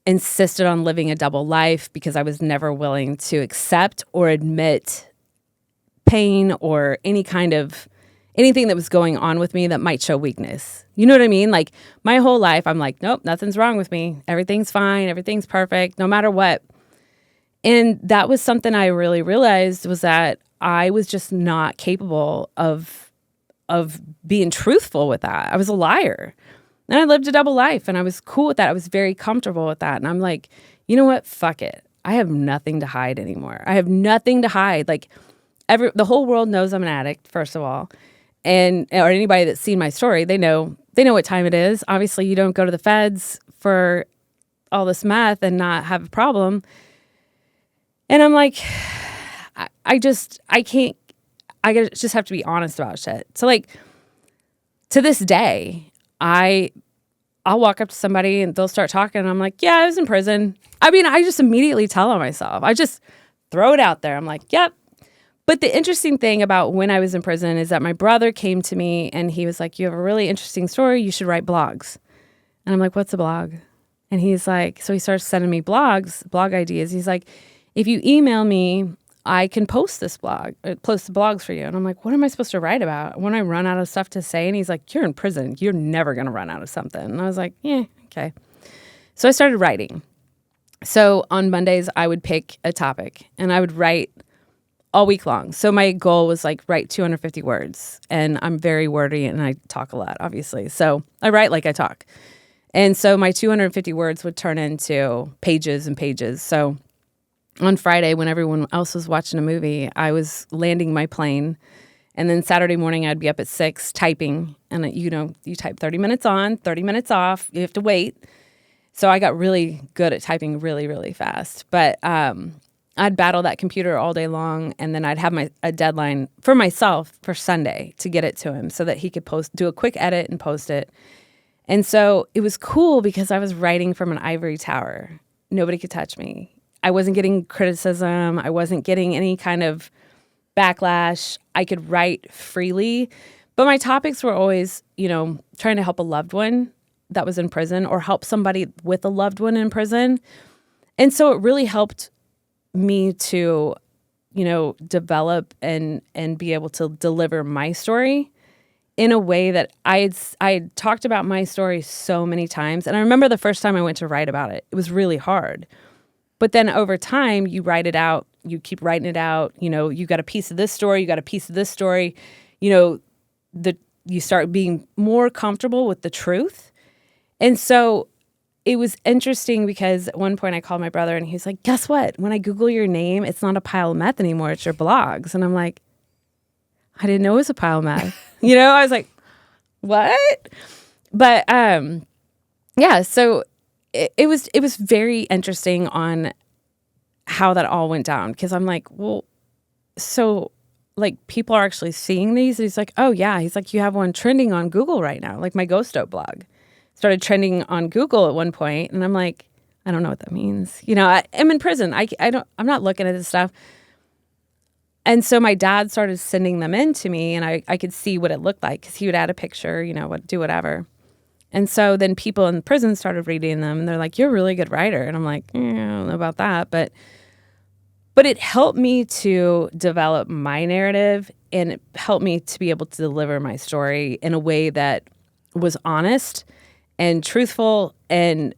insisted on living a double life because I was never willing to accept or admit pain or anything that was going on with me that might show weakness. You know what I mean? Like, my whole life, I'm like, nope, nothing's wrong with me. Everything's fine. Everything's perfect, no matter what. And that was something I really realized, was that I was just not capable of being truthful with that. I was a liar. And I lived a double life, and I was cool with that. I was very comfortable with that. And I'm like, you know what? Fuck it. I have nothing to hide anymore. I have nothing to hide. Like, the whole world knows I'm an addict, first of all. Or anybody that's seen my story, they know what time it is. Obviously, you don't go to the feds for all this meth and not have a problem. And I'm like, I just have to be honest about shit. So, like, to this day, I'll walk up to somebody and they'll start talking, and I'm like, yeah, I was in prison. I mean, I just immediately tell on myself. I just throw it out there. I'm like, yep. But the interesting thing about when I was in prison is that my brother came to me and he was like, you have a really interesting story. You should write blogs. And I'm like, what's a blog? And he's like, so he starts sending me blog ideas. He's like, if you email me, I can post the blogs for you. And I'm like, what am I supposed to write about when I run out of stuff to say? And he's like, you're in prison. You're never going to run out of something. And I was like, yeah, okay. So I started writing. So on Mondays, I would pick a topic and I would write all week long. So my goal was like write 250 words. And I'm very wordy and I talk a lot, obviously. So I write like I talk. And so my 250 words would turn into pages and pages. So on Friday, when everyone else was watching a movie, I was landing my plane. And then Saturday morning, I'd be up at 6 typing. And, you type 30 minutes on, 30 minutes off. You have to wait. So I got really good at typing really, really fast. But I'd battle that computer all day long, and then I'd have a deadline for myself for Sunday to get it to him so that he could do a quick edit and post it. And so it was cool because I was writing from an ivory tower. Nobody could touch me. I wasn't getting criticism. I wasn't getting any kind of backlash. I could write freely. But my topics were always, trying to help a loved one that was in prison or help somebody with a loved one in prison. And so it really helped me to, develop and be able to deliver my story in a way that I had talked about my story so many times. And I remember the first time I went to write about it, it was really hard. But then over time, you write it out, you keep writing it out, you got a piece of this story, you got a piece of this story, you start being more comfortable with the truth. And so it was interesting because at one point I called my brother and he's like, guess what? When I Google your name, it's not a pile of meth anymore, it's your blogs. And I'm like, I didn't know it was a pile of meth. I was like, what? But so it was very interesting on how that all went down because I'm like, well, so like people are actually seeing these. And he's like, oh yeah. He's like, you have one trending on Google right now. Like my Ghost Dope blog started trending on Google at one point, and I'm like, I don't know what that means. I'm in prison. I'm not looking at this stuff. And so my dad started sending them in to me, and I could see what it looked like because he would add a picture, do whatever. And so then people in prison started reading them, and they're like, you're a really good writer. And I'm like, I don't know about that. But it helped me to develop my narrative, and it helped me to be able to deliver my story in a way that was honest and truthful. And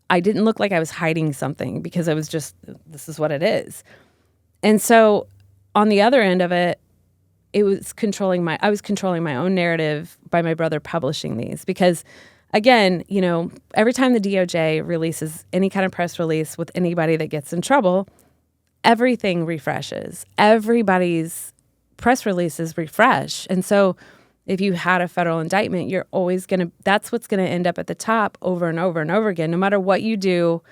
I didn't look like I was hiding something because I was just, this is what it is. And so on the other end of it, I was controlling my own narrative by my brother publishing these because, again, every time the DOJ releases any kind of press release with anybody that gets in trouble, everything refreshes. Everybody's press releases refresh. And so if you had a federal indictment, that's what's going to end up at the top over and over and over again, no matter what you do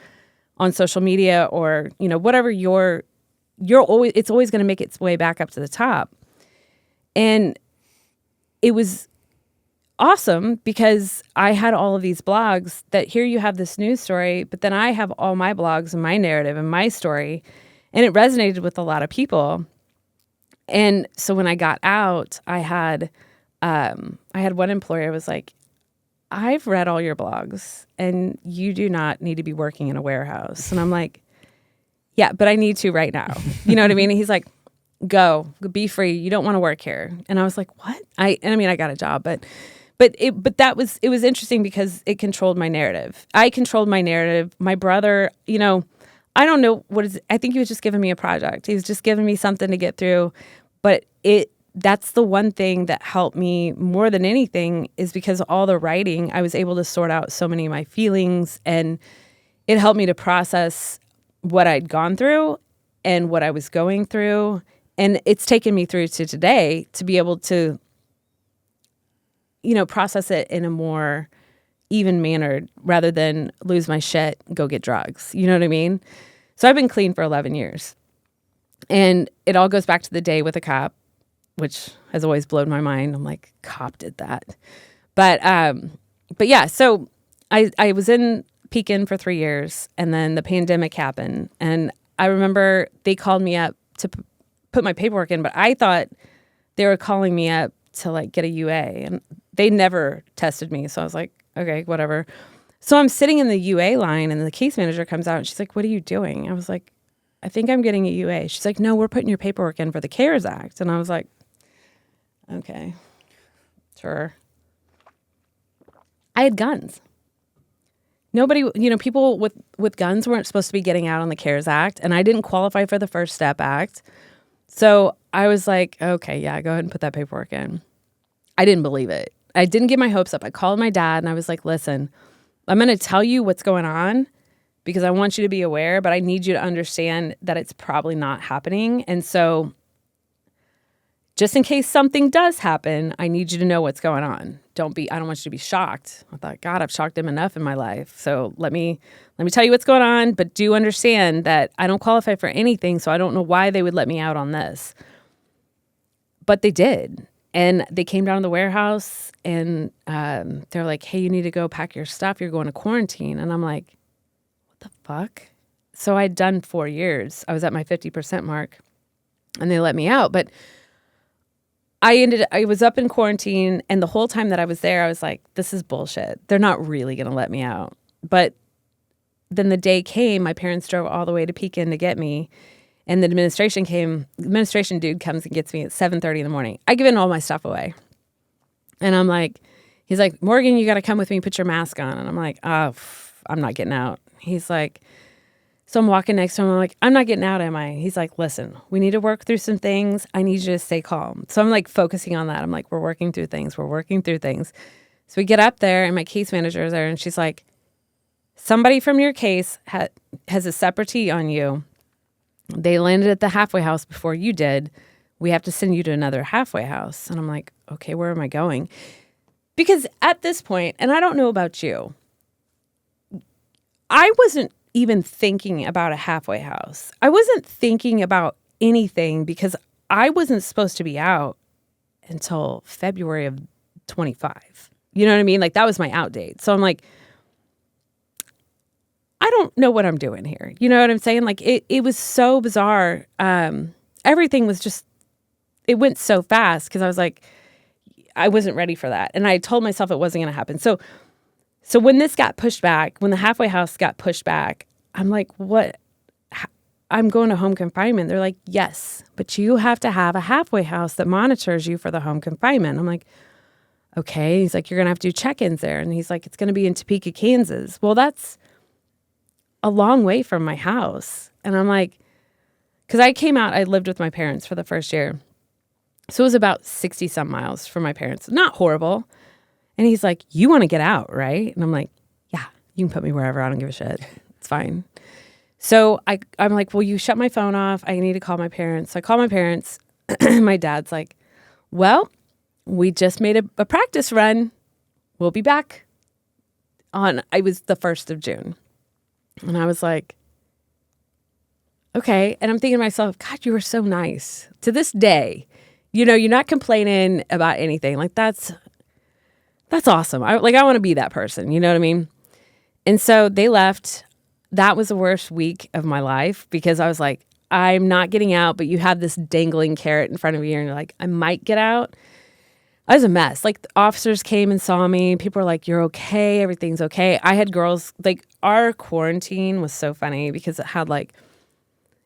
on social media or, whatever it's always going to make its way back up to the top. And it was awesome because I had all of these blogs that here you have this news story, but then I have all my blogs and my narrative and my story, and it resonated with a lot of people. And so when I got out, I had one employer was like, I've read all your blogs and you do not need to be working in a warehouse. And I'm like, yeah, but I need to right now. You know what I mean? And he's like, go, be free. You don't want to work here. And I was like, what? I got a job, but it was interesting because it controlled my narrative. I controlled my narrative. My brother, I don't know I think he was just giving me a project. He was just giving me something to get through. But that's the one thing that helped me more than anything is because all the writing, I was able to sort out so many of my feelings, and it helped me to process what I'd gone through and what I was going through. And it's taken me through to today to be able to, process it in a more even manner rather than lose my shit, go get drugs. You know what I mean? So I've been clean for 11 years. And it all goes back to the day with a cop, which has always blown my mind. I'm like, cop did that. But yeah, so I was in Pekin for 3 years, and then the pandemic happened. And I remember they called me up to put my paperwork in, but I thought they were calling me up to like get a UA, and they never tested me. So I was like, okay, whatever. So I'm sitting in the UA line, and the case manager comes out, and she's like, what are you doing? I was like, I think I'm getting a UA. She's like, no, we're putting your paperwork in for the CARES Act. And I was like, okay, sure. I had guns. Nobody, people with guns weren't supposed to be getting out on the CARES Act, and I didn't qualify for the First Step Act. So I was like, okay, yeah, go ahead and put that paperwork in. I didn't believe it. I didn't get my hopes up. I called my dad, and I was like, listen, I'm going to tell you what's going on because I want you to be aware, but I need you to understand that it's probably not happening. And so just in case something does happen, I need you to know what's going on. I don't want you to be shocked. I thought, God, I've shocked him enough in my life. So let me tell you what's going on, but do understand that I don't qualify for anything, so I don't know why they would let me out on this. But they did. And they came down to the warehouse, and they're like, hey, you need to go pack your stuff. You're going to quarantine. And I'm like, what the fuck? So I'd done 4 years. I was at my 50% mark, and they let me out. But I was up in quarantine, and the whole time that I was there, I was like, this is bullshit. They're not really going to let me out. But then the day came, my parents drove all the way to Pekin to get me, and the administration dude comes and gets me at 7:30 in the morning. I give in all my stuff away. And I'm like, he's like, Morgan, you got to come with me, put your mask on. And I'm like, oh, I'm not getting out. He's like, so I'm walking next to him. I'm like, I'm not getting out, am I? He's like, listen, we need to work through some things. I need you to stay calm. So I'm like focusing on that. I'm like, we're working through things. We're working through things. So we get up there, and my case manager is there, and she's like, somebody from your case has a separate on you. They landed at the halfway house before you did. We have to send you to another halfway house. And I'm like, okay, where am I going? Because at this point, and I don't know about you, I wasn't even thinking about a halfway house. I wasn't thinking about anything because I wasn't supposed to be out until February of 25. You know what I mean? Like, that was my out date. So I'm like, I don't know what I'm doing here. You know what I'm saying? Like, it was so bizarre. Everything was just, it went so fast because I was like, I wasn't ready for that. And I told myself it wasn't going to happen. So when this got pushed back, when the halfway house got pushed back, I'm like, what? I'm going to home confinement. They're like, yes, but you have to have a halfway house that monitors you for the home confinement. I'm like, okay. He's like, you're going to have to do check-ins there. And he's like, it's going to be in Topeka, Kansas. Well, that's a long way from my house. And I'm like, because I came out, I lived with my parents for the first year. So it was about 60 some miles from my parents. Not horrible. And he's like, you want to get out, right? And I'm like, yeah, you can put me wherever. I don't give a shit. It's fine. So I'm like, well, you shut my phone off. I need to call my parents. So I call my parents. My dad's like, well, we just made a practice run. We'll be back it was the 1st of June. And I was like, okay. And I'm thinking to myself, God, you were so nice. To this day, you're not complaining about anything. Like, that's awesome. I want to be that person. You know what I mean? And so they left. That was the worst week of my life because I was like, I'm not getting out, but you have this dangling carrot in front of you and you're like, I might get out. I was a mess. Like, the officers came and saw me. People were like, you're okay. Everything's okay. I had girls, like, our quarantine was so funny because it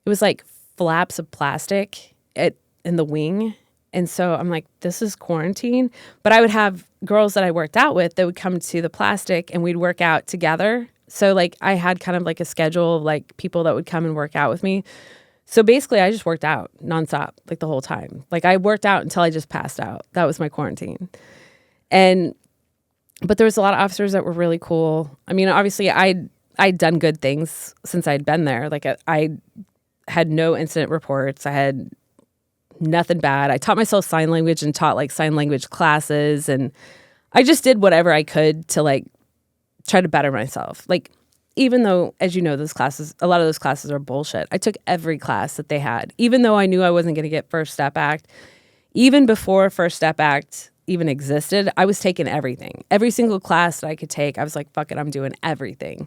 was like flaps of plastic in the wing. And so I'm like, this is quarantine. But I would have girls that I worked out with that would come to the plastic and we'd work out together. So, like, I had kind of like a schedule of like people that would come and work out with me. So basically, I just worked out nonstop, like, the whole time. Like, I worked out until I just passed out. That was my quarantine. But there was a lot of officers that were really cool. I mean, obviously, I'd done good things since I'd been there. Like, I had no incident reports. I had nothing bad. I taught myself sign language and taught, like, sign language classes. And I just did whatever I could to, like, try to better myself. Like, even though, as you know, a lot of those classes are bullshit. I took every class that they had, even though I knew I wasn't going to get First Step Act. Even before First Step Act even existed, I was taking everything. Every single class that I could take, I was like, fuck it, I'm doing everything.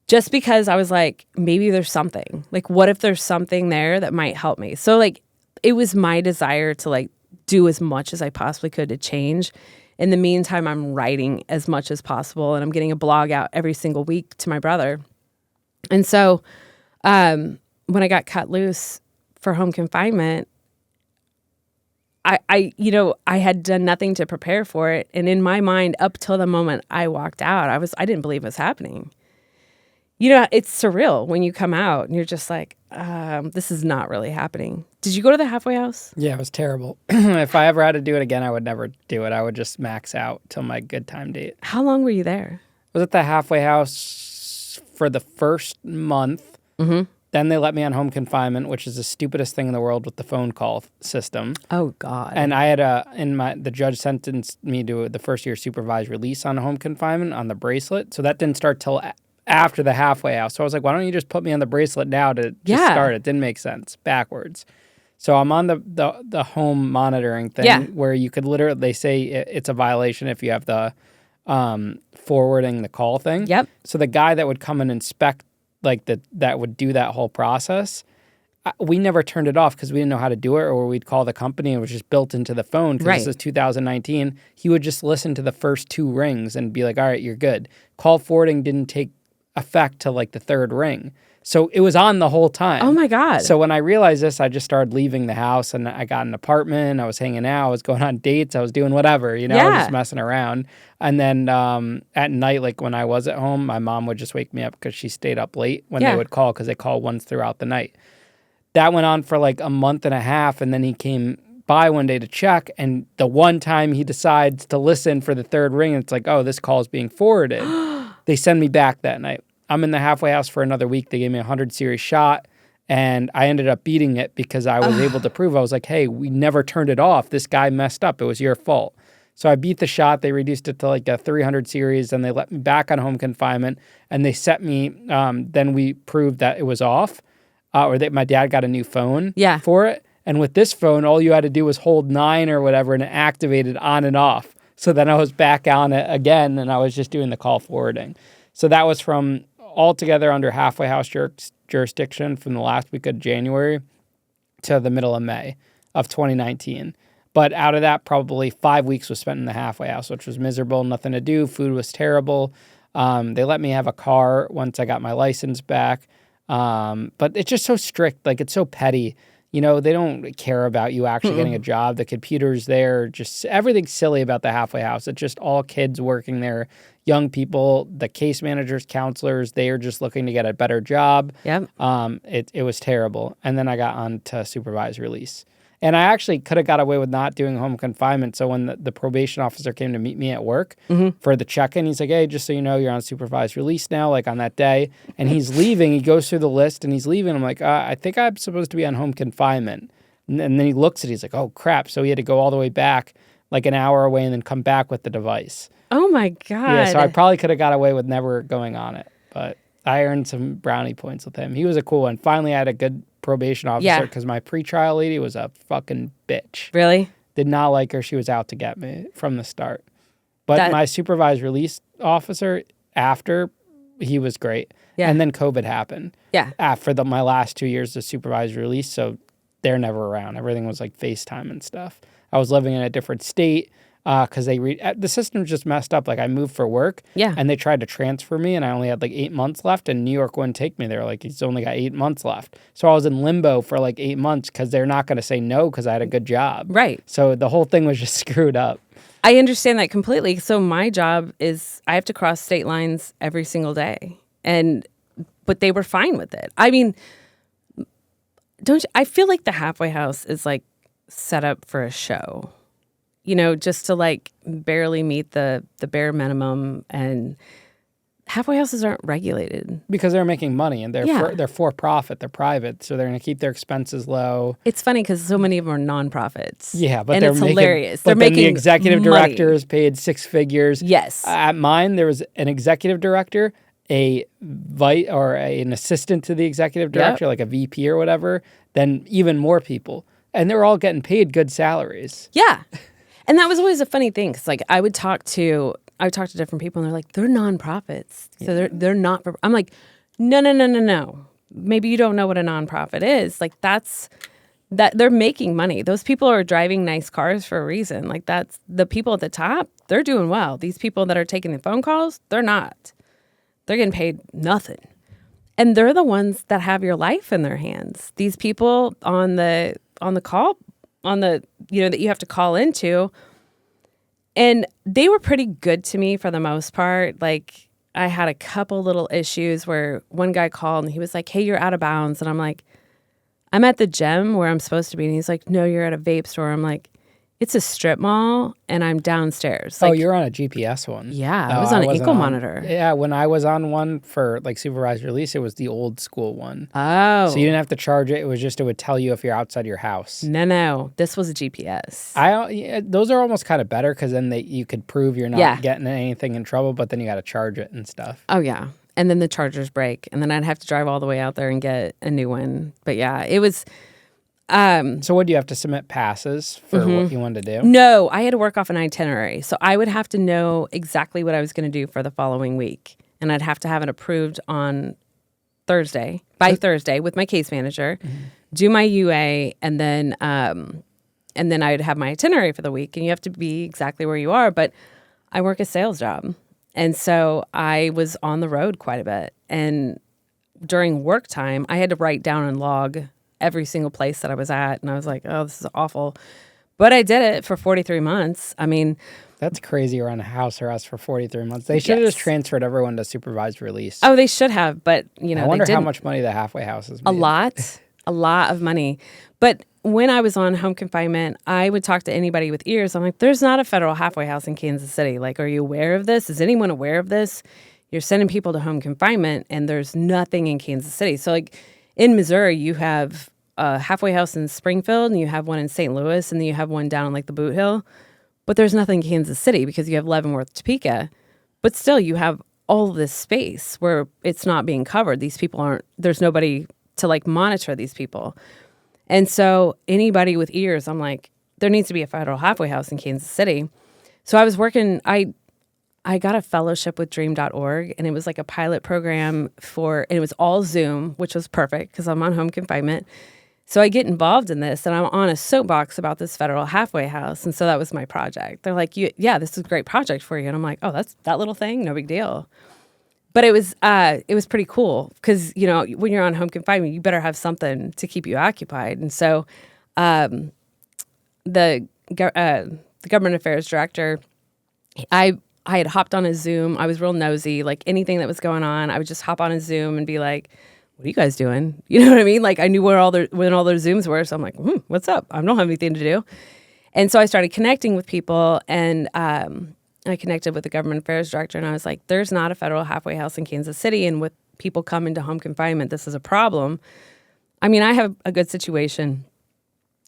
Just because I was like, maybe there's something. Like, what if there's something there that might help me? So, like, it was my desire to, like, do as much as I possibly could to change. In the meantime, I'm writing as much as possible, and I'm getting a blog out every single week to my brother. And so when I got cut loose for home confinement, I had done nothing to prepare for it. And in my mind, up till the moment I walked out, I didn't believe it was happening. It's surreal when you come out and you're just like, this is not really happening. Did you go to the halfway house? Yeah, it was terrible. If I ever had to do it again, I would never do it. I would just max out till my good time date. How long were you there? I was at the halfway house for the first month. Mm-hmm. Then they let me on home confinement, which is the stupidest thing in the world with the phone call system. Oh, God. And I had the judge sentenced me to the first year supervised release on home confinement on the bracelet. So that didn't start till after the halfway house. So I was like, why don't you just put me on the bracelet now to just start it? Didn't make sense. Backwards. So I'm on the home monitoring thing where you could literally, they say it's a violation if you have the forwarding the call thing. Yep. So the guy that would come and inspect that would do that whole process, we never turned it off because we didn't know how to do it, or we'd call the company and it was just built into the phone because this is 2019. He would just listen to the first 2 rings and be like, all right, you're good. Call forwarding didn't take effect till like the 3rd ring. So it was on the whole time. Oh, my God. So when I realized this, I just started leaving the house and I got an apartment. I was hanging out. I was going on dates. I was doing whatever, just messing around. And then at night, like when I was at home, my mom would just wake me up because she stayed up late when they would call because they call once throughout the night. That went on for like a month and a half. And then he came by one day to check. And the one time he decides to listen for the 3rd ring, and it's like, oh, this call is being forwarded. They send me back that night. I'm in the halfway house for another week. They gave me a 100 series shot, and I ended up beating it because I was able to prove. I was like, hey, we never turned it off. This guy messed up. It was your fault. So I beat the shot. They reduced it to like a 300 series, and they let me back on home confinement, and they set me. Then we proved that it was off, or that my dad got a new phone for it. And with this phone, all you had to do was hold 9 or whatever, and it activated on and off. So then I was back on it again, and I was just doing the call forwarding. So that was from altogether under halfway house jurisdiction from the last week of January to the middle of May of 2019. But out of that, probably 5 weeks was spent in the halfway house, which was miserable, nothing to do. Food was terrible. They let me have a car once I got my license back. But it's just so strict. Like, it's so petty. They don't care about you actually getting a job. The computer's there. Just everything's silly about the halfway house. It's just all kids working there, young people, the case managers, counselors. They are just looking to get a better job. Yep. It was terrible. And then I got on to supervised release. And I actually could have got away with not doing home confinement. So when the probation officer came to meet me at work for the check-in, he's like, hey, just so you know, you're on supervised release now, like on that day. And he's leaving. He goes through the list and he's leaving. I'm like, I think I'm supposed to be on home confinement. And then he looks at it. He's like, oh, crap. So he had to go all the way back like an hour away and then come back with the device. Oh, my God. Yeah, so I probably could have got away with never going on it. But I earned some brownie points with him. He was a cool one. Finally, I had a good probation officer because my pretrial lady was a fucking bitch. Really? Did not like her. She was out to get me from the start. But my supervised release officer, after, he was great. Yeah. And then COVID happened. Yeah. After my last 2 years of supervised release, so they're never around. Everything was like FaceTime and stuff. I was living in a different state because the system just messed up. Like, I moved for work, and they tried to transfer me, and I only had like 8 months left, and New York wouldn't take me. They were like, he's only got 8 months left. So I was in limbo for like 8 months because they're not going to say no because I had a good job. Right. So the whole thing was just screwed up. I understand that completely. So my job is I have to cross state lines every single day, but they were fine with it. I mean, I feel like the halfway house is like set up for a show. Just to like barely meet the bare minimum, and halfway houses aren't regulated because they're making money and they're for profit. They're private, so they're going to keep their expenses low. It's funny because so many of them are nonprofits. Yeah, but it's hilarious. They're making the making executive director is paid 6 figures. Yes, at mine there was an executive director, an assistant to the executive director, like a VP or whatever. Then even more people, and they're all getting paid good salaries. Yeah. And that was always a funny thing because, like, I would talk to different people, and they're like, they're nonprofits, so they're not. I'm like, no. Maybe you don't know what a nonprofit is. Like, that they're making money. Those people are driving nice cars for a reason. Like, that's the people at the top. They're doing well. These people that are taking the phone calls, they're not. They're getting paid nothing, and they're the ones that have your life in their hands. These people on the call. That you have to call into. And they were pretty good to me for the most part. Like, I had a couple little issues where one guy called and he was like, hey, you're out of bounds. And I'm like, I'm at the gym where I'm supposed to be. And he's like, no, you're at a vape store. I'm like, It's a strip mall, and I'm downstairs. Oh, you're on a GPS one. Yeah, I Oh, was on an wasn't ankle monitor. Yeah, when I was on one for like supervised release, it was the old school one. Oh. So you didn't have to charge it. It was just, it would tell you if you're outside your house. No. This was a GPS. Those are almost kind of better because then you could prove you're not getting anything in trouble, but then you got to charge it and stuff. Oh, yeah. And then the chargers break, and then I'd have to drive all the way out there and get a new one. But yeah, it was... So what do you have to submit passes for what you wanted to do? No, I had to work off an itinerary. So I would have to know exactly what I was going to do for the following week. And I'd have to have it approved on Thursday with my case manager, do my UA, and then I would have my itinerary for the week. And you have to be exactly where you are. But I work a sales job. And so I was on the road quite a bit. And during work time, I had to write down and log every single place that I was at. And I was like, oh, this is awful. But I did it for 43 months. I mean... That's crazy around a house arrest for 43 months. They should have just transferred everyone to supervised release. Oh, they should have. But, I wonder how much money the halfway houses made. A lot of money. But when I was on home confinement, I would talk to anybody with ears. I'm like, there's not a federal halfway house in Kansas City. Like, are you aware of this? Is anyone aware of this? You're sending people to home confinement, and there's nothing in Kansas City. So, like... In Missouri, you have a halfway house in Springfield, and you have one in St. Louis, and then you have one down in like the Boot Hill. But there's nothing in Kansas City because you have Leavenworth, Topeka. But still, you have all this space where it's not being covered. These people there's nobody to like monitor these people. And so anybody with ears, I'm like, there needs to be a federal halfway house in Kansas City. So I was working, I got a fellowship with dream.org, and it was like a pilot program and it was all Zoom, which was perfect because I'm on home confinement. So I get involved in this, and I'm on a soapbox about this federal halfway house. And so that was my project. They're like, yeah, this is a great project for you. And I'm like, oh, that's that little thing? No big deal. But it was pretty cool because, when you're on home confinement, you better have something to keep you occupied. And so the government affairs director, I had hopped on a Zoom. I was real nosy. Like anything that was going on, I would just hop on a Zoom and be like, what are you guys doing? You know what I mean? Like I knew when all their Zooms were. So I'm like, what's up? I don't have anything to do. And so I started connecting with people, and I connected with the government affairs director, and I was like, there's not a federal halfway house in Kansas City. And with people coming to home confinement, this is a problem. I mean, I have a good situation.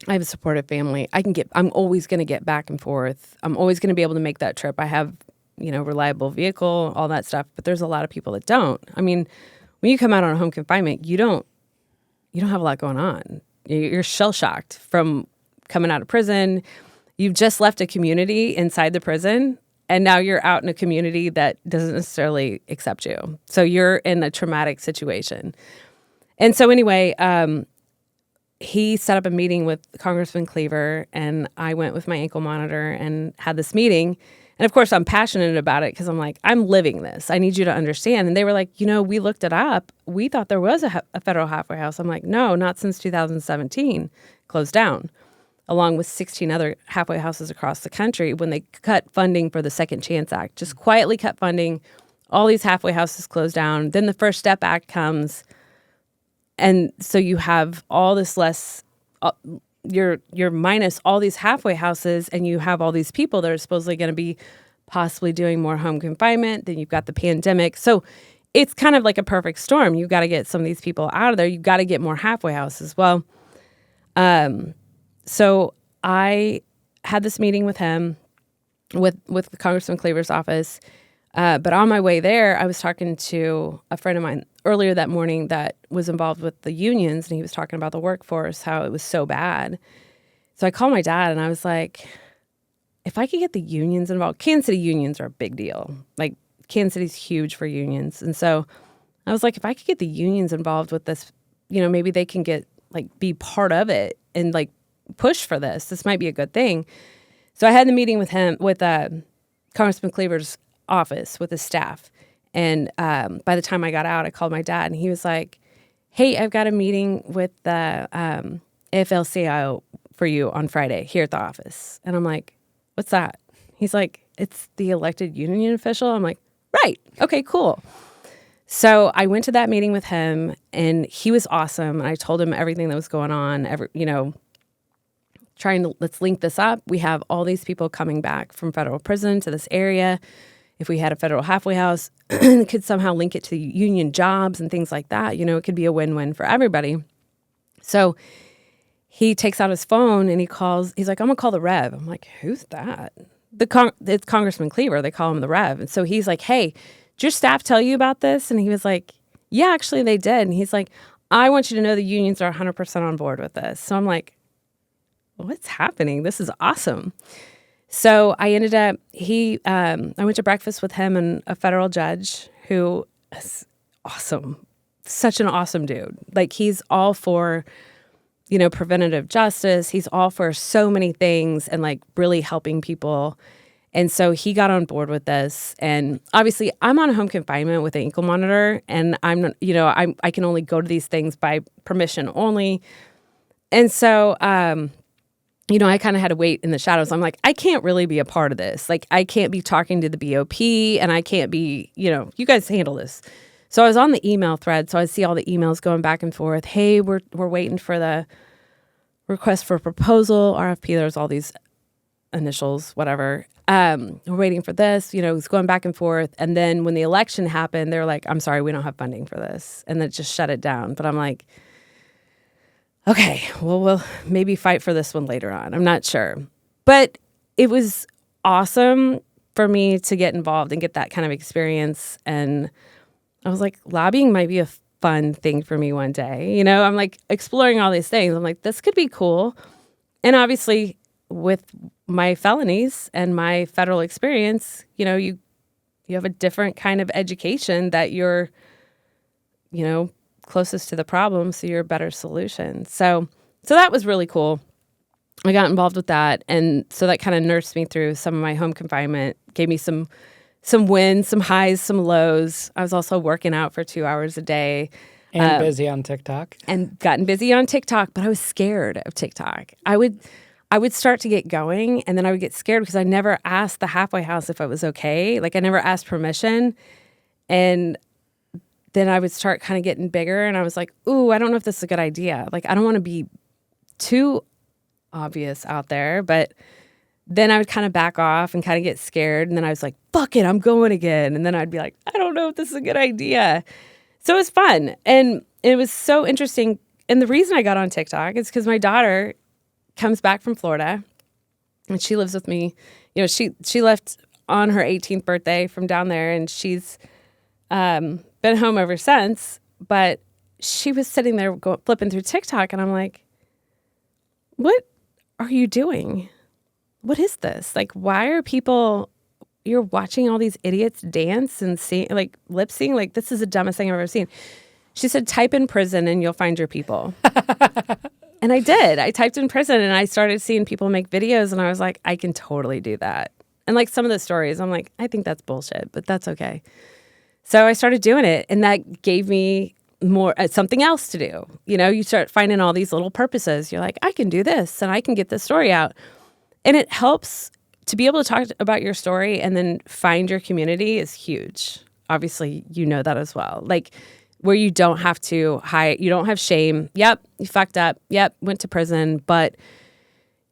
I have a supportive family. I'm always going to get back and forth. I'm always going to be able to make that trip. I have reliable vehicle, all that stuff. But there's a lot of people that don't. I mean, when you come out on home confinement, you don't have a lot going on. You're shell-shocked from coming out of prison. You've just left a community inside the prison, and now you're out in a community that doesn't necessarily accept you. So you're in a traumatic situation. And so anyway, he set up a meeting with Congressman Cleaver, and I went with my ankle monitor and had this meeting. And of course, I'm passionate about it because I'm like, I'm living this. I need you to understand. And they were like, we looked it up. We thought there was a federal halfway house. I'm like, no, not since 2017. Closed down, along with 16 other halfway houses across the country when they cut funding for the Second Chance Act. Just quietly cut funding. All these halfway houses closed down. Then the First Step Act comes. And so you have all this less... You're minus all these halfway houses, and you have all these people that are supposedly going to be possibly doing more home confinement. Then you've got the pandemic. So it's kind of like a perfect storm. You've got to get some of these people out of there. You've got to get more halfway houses. Well, so I had this meeting with him, with Congressman Cleaver's office. But on my way there, I was talking to a friend of mine earlier that morning that was involved with the unions, and he was talking about the workforce, how it was so bad. So I called my dad, and I was like, if I could get the unions involved, Kansas City unions are a big deal. Like, Kansas City's huge for unions. And so I was like, if I could get the unions involved with this, maybe they can be part of it and, push for this. This might be a good thing. So I had the meeting with him, with Congressman Cleaver's office, with his staff. And by the time I got out, I called my dad, and he was like, hey, I've got a meeting with the AFL-CIO for you on Friday here at the office. And I'm like, what's that? He's like, it's the elected union official. I'm like, right. Okay, cool. So I went to that meeting with him, and he was awesome. And I told him everything that was going on, let's link this up. We have all these people coming back from federal prison to this area. If we had a federal halfway house, it could somehow link it to union jobs and things like that. It could be a win-win for everybody. So he takes out his phone and he calls. He's like, I'm going to call the Rev. I'm like, who's that? It's Congressman Cleaver. They call him the Rev. And so he's like, hey, did your staff tell you about this? And he was like, yeah, actually they did. And he's like, I want you to know the unions are 100% on board with this. So I'm like, what's happening? This is awesome. So I ended up, I went to breakfast with him and a federal judge who is awesome. Such an awesome dude. Like, he's all for, preventative justice. He's all for so many things and like really helping people. And so he got on board with this. And obviously I'm on home confinement with an ankle monitor, and I can only go to these things by permission only. And so, I kind of had to wait in the shadows. I'm like, I can't really be a part of this. Like, I can't be talking to the BOP, and I can't be, you guys handle this. So I was on the email thread. So I see all the emails going back and forth. Hey, we're waiting for the request for proposal, RFP. There's all these initials, whatever. We're waiting for this. It's going back and forth. And then when the election happened, they're like, I'm sorry, we don't have funding for this. And then just shut it down. But I'm like, okay, well, we'll maybe fight for this one later on. I'm not sure. But it was awesome for me to get involved and get that kind of experience. And I was like, lobbying might be a fun thing for me one day. I'm like exploring all these things. I'm like, this could be cool. And obviously with my felonies and my federal experience, you have a different kind of education that you're, closest to the problem, so you're a better solution. So that was really cool. I got involved with that, and so that kind of nursed me through some of my home confinement, gave me some wins, some highs, some lows. I was also working out for 2 hours a day. And busy on TikTok. And gotten busy on TikTok, but I was scared of TikTok. I would start to get going, and then I would get scared because I never asked the halfway house if it was okay. Like, I never asked permission, and then I would start kind of getting bigger, and I was like, ooh, I don't know if this is a good idea. Like, I don't want to be too obvious out there. But then I would kind of back off and kind of get scared. And then I was like, fuck it, I'm going again. And then I'd be like, I don't know if this is a good idea. So it was fun. And it was so interesting. And the reason I got on TikTok is because my daughter comes back from Florida, and she lives with me. She left on her 18th birthday from down there, and she's been home ever since. But she was sitting there flipping through TikTok, and I'm like, what are you doing? What is this? Like, why are you're watching all these idiots dance and sing, like lip sync? Like, this is the dumbest thing I've ever seen. She said, type in prison and you'll find your people. And I did. I typed in prison, and I started seeing people make videos, and I was like, I can totally do that. And like some of the stories, I'm like, I think that's bullshit, but that's okay. So I started doing it, and that gave me more something else to do. You start finding all these little purposes. You're like, I can do this, and I can get this story out. And it helps to be able to talk about your story and then find your community is huge. Obviously, that as well. Like, where you don't have to hide, you don't have shame. Yep, you fucked up. Yep, went to prison. But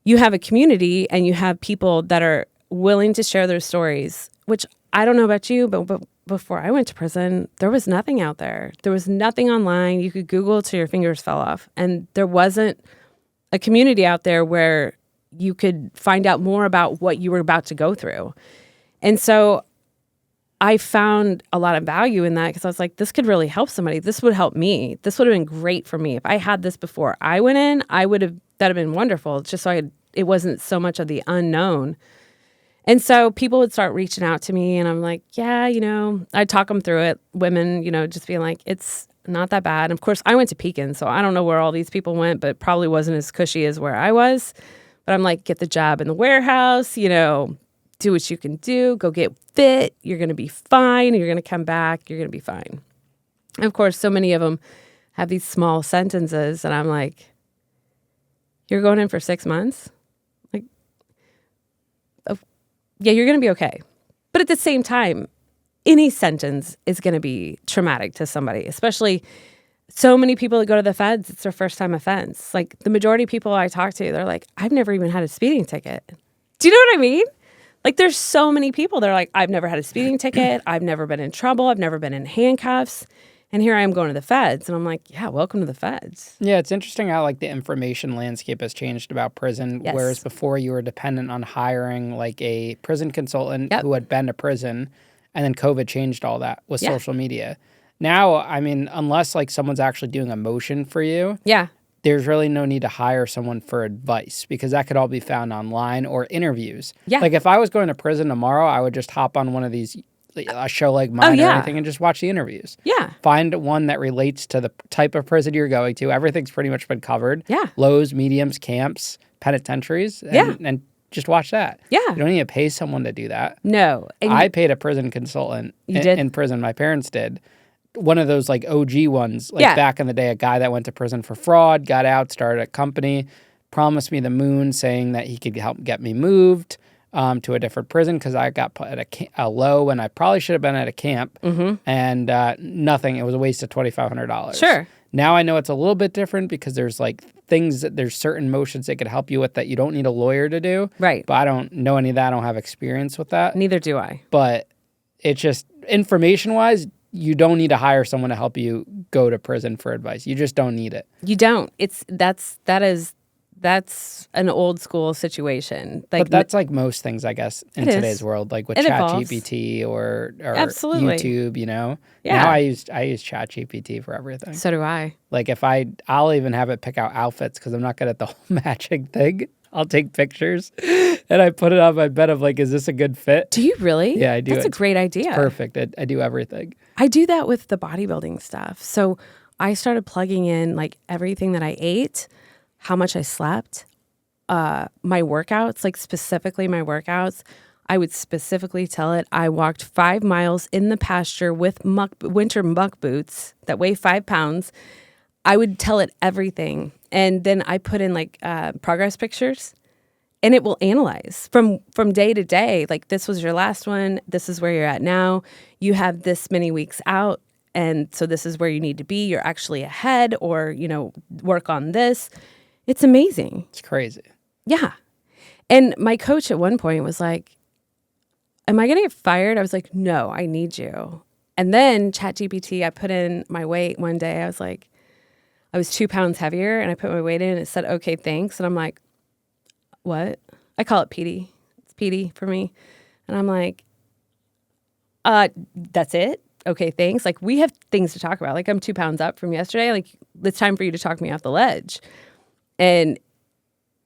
you have a community, and you have people that are willing to share their stories, which I don't know about you, but before I went to prison, there was nothing out there. There was nothing online. You could Google till your fingers fell off. And there wasn't a community out there where you could find out more about what you were about to go through. And so I found a lot of value in that, because I was like, this could really help somebody. This would help me. This would have been great for me. If I had this before I went in, that'd have been wonderful. Just so it wasn't so much of the unknown. And so people would start reaching out to me, and I'm like, yeah, I'd talk them through it. Women, just being like, it's not that bad. And of course, I went to Pekin, so I don't know where all these people went, but it probably wasn't as cushy as where I was. But I'm like, get the job in the warehouse, do what you can do, go get fit. You're going to be fine. You're going to come back. You're going to be fine. And of course, so many of them have these small sentences, and I'm like, you're going in for 6 months? Like, oh, yeah, you're going to be okay. But at the same time, any sentence is going to be traumatic to somebody, especially So many people that go to the feds, it's their first time offense. Like the majority of people I talk to, they're like, I've never even had a speeding ticket. Do you know what I mean? Like there's so many people that are like, I've never had a speeding ticket. I've never been in trouble. I've never been in handcuffs. And here I am going to the feds. And I'm like, yeah, welcome to the feds. Yeah, it's interesting how like the information landscape has changed about prison. Yes. Whereas before you were dependent on hiring like a prison consultant Yep. who had been to prison, and then COVID changed all that with Yeah. social media. Now, I mean, unless like someone's actually doing a motion for you, Yeah. there's really no need to hire someone for advice because that could all be found online or interviews. Yeah. Like if I was going to prison tomorrow, I would just hop on one of these, a show like mine or yeah. anything, and just watch the interviews. Yeah. Find one that relates to the type of prison you're going to. Everything's pretty much been covered. Yeah. Lows, mediums, camps, penitentiaries. And, Yeah. and just watch that. Yeah. You don't need to pay someone to do that. No. And I paid a prison consultant in prison. My parents did. One of those like OG ones, like back in the day, a guy that went to prison for fraud, got out, started a company, promised me the moon saying that he could help get me moved to a different prison because I got put at a low and I probably should have been at a camp and nothing. It was a waste of $2,500. Sure. Now I know it's a little bit different because there's like things that there's certain motions they could help you with that you don't need a lawyer to do. Right. But I don't know any of that. I don't have experience with that. Neither do I. But it's just information wise, you don't need to hire someone to help you go to prison for advice. You just don't need it. You don't. That's an old school situation. Like, but that's like most things, I guess, in today's world, like with ChatGPT or Absolutely. YouTube, you know? Yeah. Now I use ChatGPT for everything. So do I. Like if I'll even have it pick out outfits because I'm not good at the whole matching thing. I'll take pictures and I put it on my bed of like, is this a good fit? Do you really? Yeah, I do. That's a great idea. It's perfect. I do everything. I do that with the bodybuilding stuff. So I started plugging in like everything that I ate, how much I slept, my workouts, like specifically my workouts. I would specifically tell it I walked 5 miles in the pasture with winter muck boots that weigh 5 pounds. I would tell it everything. And then I put in like progress pictures and it will analyze from day to day. Like this was your last one. This is where you're at now. You have this many weeks out. And so this is where you need to be. You're actually ahead or, work on this. It's amazing. It's crazy. Yeah. And my coach at one point was like, am I going to get fired? I was like, no, I need you. And then ChatGPT, I put in my weight one day. I was like, I was 2 pounds heavier and I put my weight in and it said, okay, thanks. And I'm like, what? I call it PD. It's PD for me. And I'm like, that's it? Okay, thanks. Like we have things to talk about. Like I'm 2 pounds up from yesterday. Like it's time for you to talk me off the ledge. And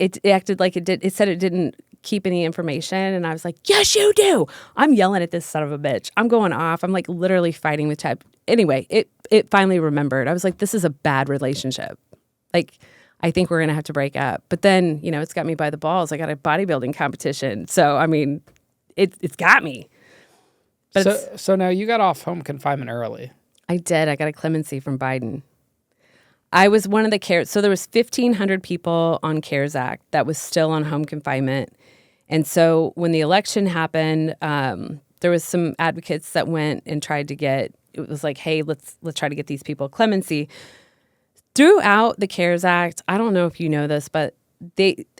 it acted like it did. It said it didn't keep any information. And I was like, yes, you do. I'm yelling at this son of a bitch. I'm going off. I'm like literally fighting with Chat. Anyway, it finally remembered. I was like, this is a bad relationship. Like, I think we're going to have to break up. But then, it's got me by the balls. I got a bodybuilding competition. So, I mean, it's got me. But so now you got off home confinement early. I did. I got a clemency from Biden. I was one of the CARES. So there was 1,500 people on CARES Act that was still on home confinement. And so when the election happened, there was some advocates that went and tried to get, it was like, hey, let's try to get these people clemency. Throughout the CARES Act, I don't know if you know this, but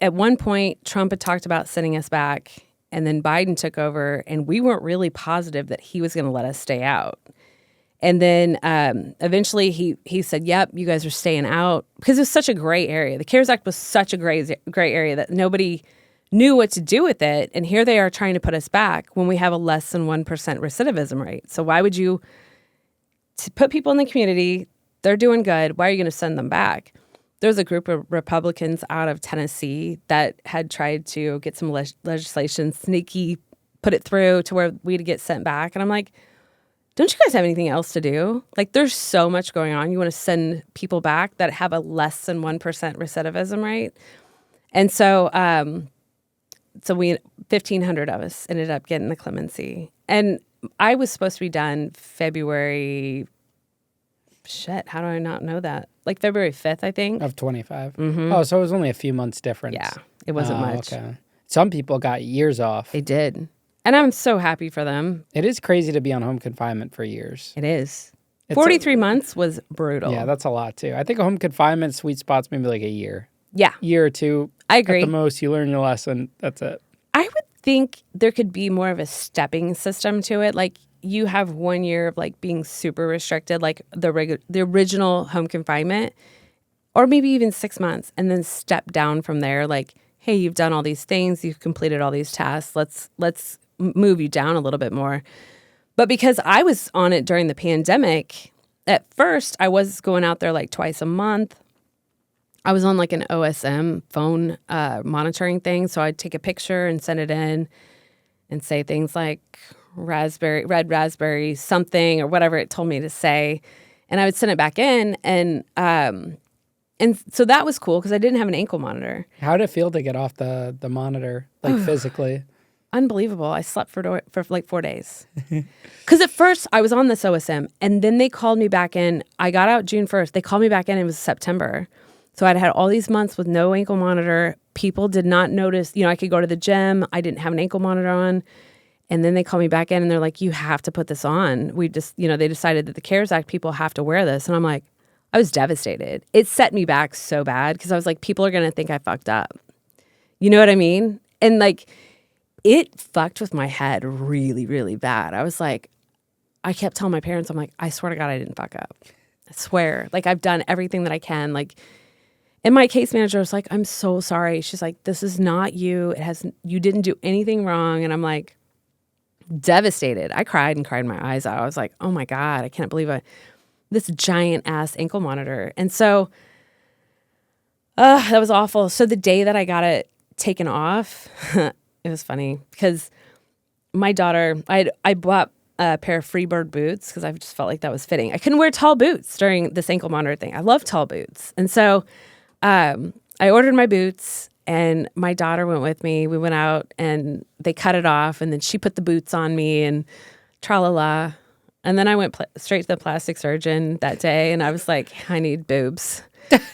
at one point, Trump had talked about sending us back, and then Biden took over, and we weren't really positive that he was going to let us stay out. And then eventually he said, yep, you guys are staying out, because it was such a gray area. The CARES Act was such a gray area that nobody knew what to do with it. And here they are trying to put us back when we have a less than 1% recidivism rate. So why would you put people in the community? They're doing good. Why are you going to send them back? There's a group of Republicans out of Tennessee that had tried to get some legislation, sneaky, put it through to where we'd get sent back. And I'm like, don't you guys have anything else to do? Like, there's so much going on. You want to send people back that have a less than 1% recidivism rate. And so, we 1,500 of us ended up getting the clemency. And I was supposed to be done February. Shit, how do I not know that? Like February 5th, I think. Of 25. Mm-hmm. Oh, so it was only a few months difference. Yeah, it wasn't much. Okay. Some people got years off. They did. And I'm so happy for them. It is crazy to be on home confinement for years. It is. It's 43 months was brutal. Yeah, that's a lot too. I think a home confinement sweet spot's maybe like a year. Yeah. Year or two. I agree. At the most, you learn your lesson. That's it. I would think there could be more of a stepping system to it. Like you have 1 year of like being super restricted, like the original home confinement, or maybe even 6 months, and then step down from there. Like, hey, you've done all these things, you've completed all these tasks. Let's move you down a little bit more. But because I was on it during the pandemic, at first I was going out there like twice a month. I was on like an OSM phone monitoring thing. So I'd take a picture and send it in and say things like red raspberry, something or whatever it told me to say. And I would send it back in. And so that was cool because I didn't have an ankle monitor. How did it feel to get off the monitor, like physically? Unbelievable. I slept for like 4 days. Because at first I was on this OSM and then they called me back in. I got out June 1st. They called me back in. It was September. So I'd had all these months with no ankle monitor. People did not notice. I could go to the gym. I didn't have an ankle monitor on. And then they called me back in and they're like, you have to put this on. We just, they decided that the CARES Act people have to wear this. And I'm like, I was devastated. It set me back so bad because I was like, people are going to think I fucked up. You know what I mean? And like, it fucked with my head really, really bad. I was like, I kept telling my parents, I'm like, I swear to God, I didn't fuck up. I swear. Like, I've done everything that I can. Like, and my case manager was like, I'm so sorry. She's like, this is not you. You didn't do anything wrong. And I'm like, devastated. I cried and cried my eyes out. I was like, oh my God, I can't believe this giant ass ankle monitor. And so, that was awful. So the day that I got it taken off, it was funny because my daughter, I bought a pair of Freebird boots because I just felt like that was fitting. I couldn't wear tall boots during this ankle monitor thing. I love tall boots. And so I ordered my boots and my daughter went with me. We went out and they cut it off and then she put the boots on me and tra-la-la. And then I went straight to the plastic surgeon that day and I was like, I need boobs.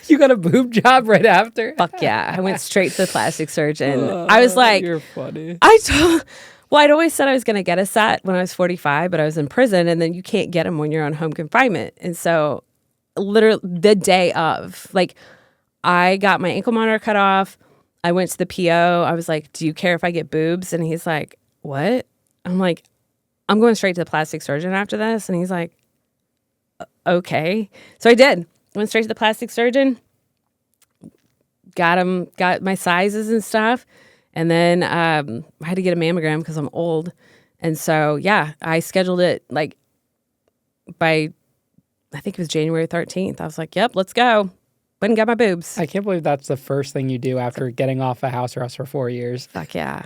You got a boob job right after? Fuck yeah. I went straight to the plastic surgeon. I was like, you're funny. I'd always said I was going to get a set when I was 45, but I was in prison and then you can't get them when you're on home confinement. And so literally the day of, like, I got my ankle monitor cut off. I went to the PO. I was like, do you care if I get boobs? And he's like, what? I'm like, I'm going straight to the plastic surgeon after this. And he's like, okay. So I did. Went straight to the plastic surgeon, got my sizes and stuff. And then I had to get a mammogram because I'm old. And so, yeah, I scheduled it like by, I think it was January 13th. I was like, yep, let's go. Went and got my boobs. I can't believe that's the first thing you do after getting off a house arrest for 4 years. Fuck yeah.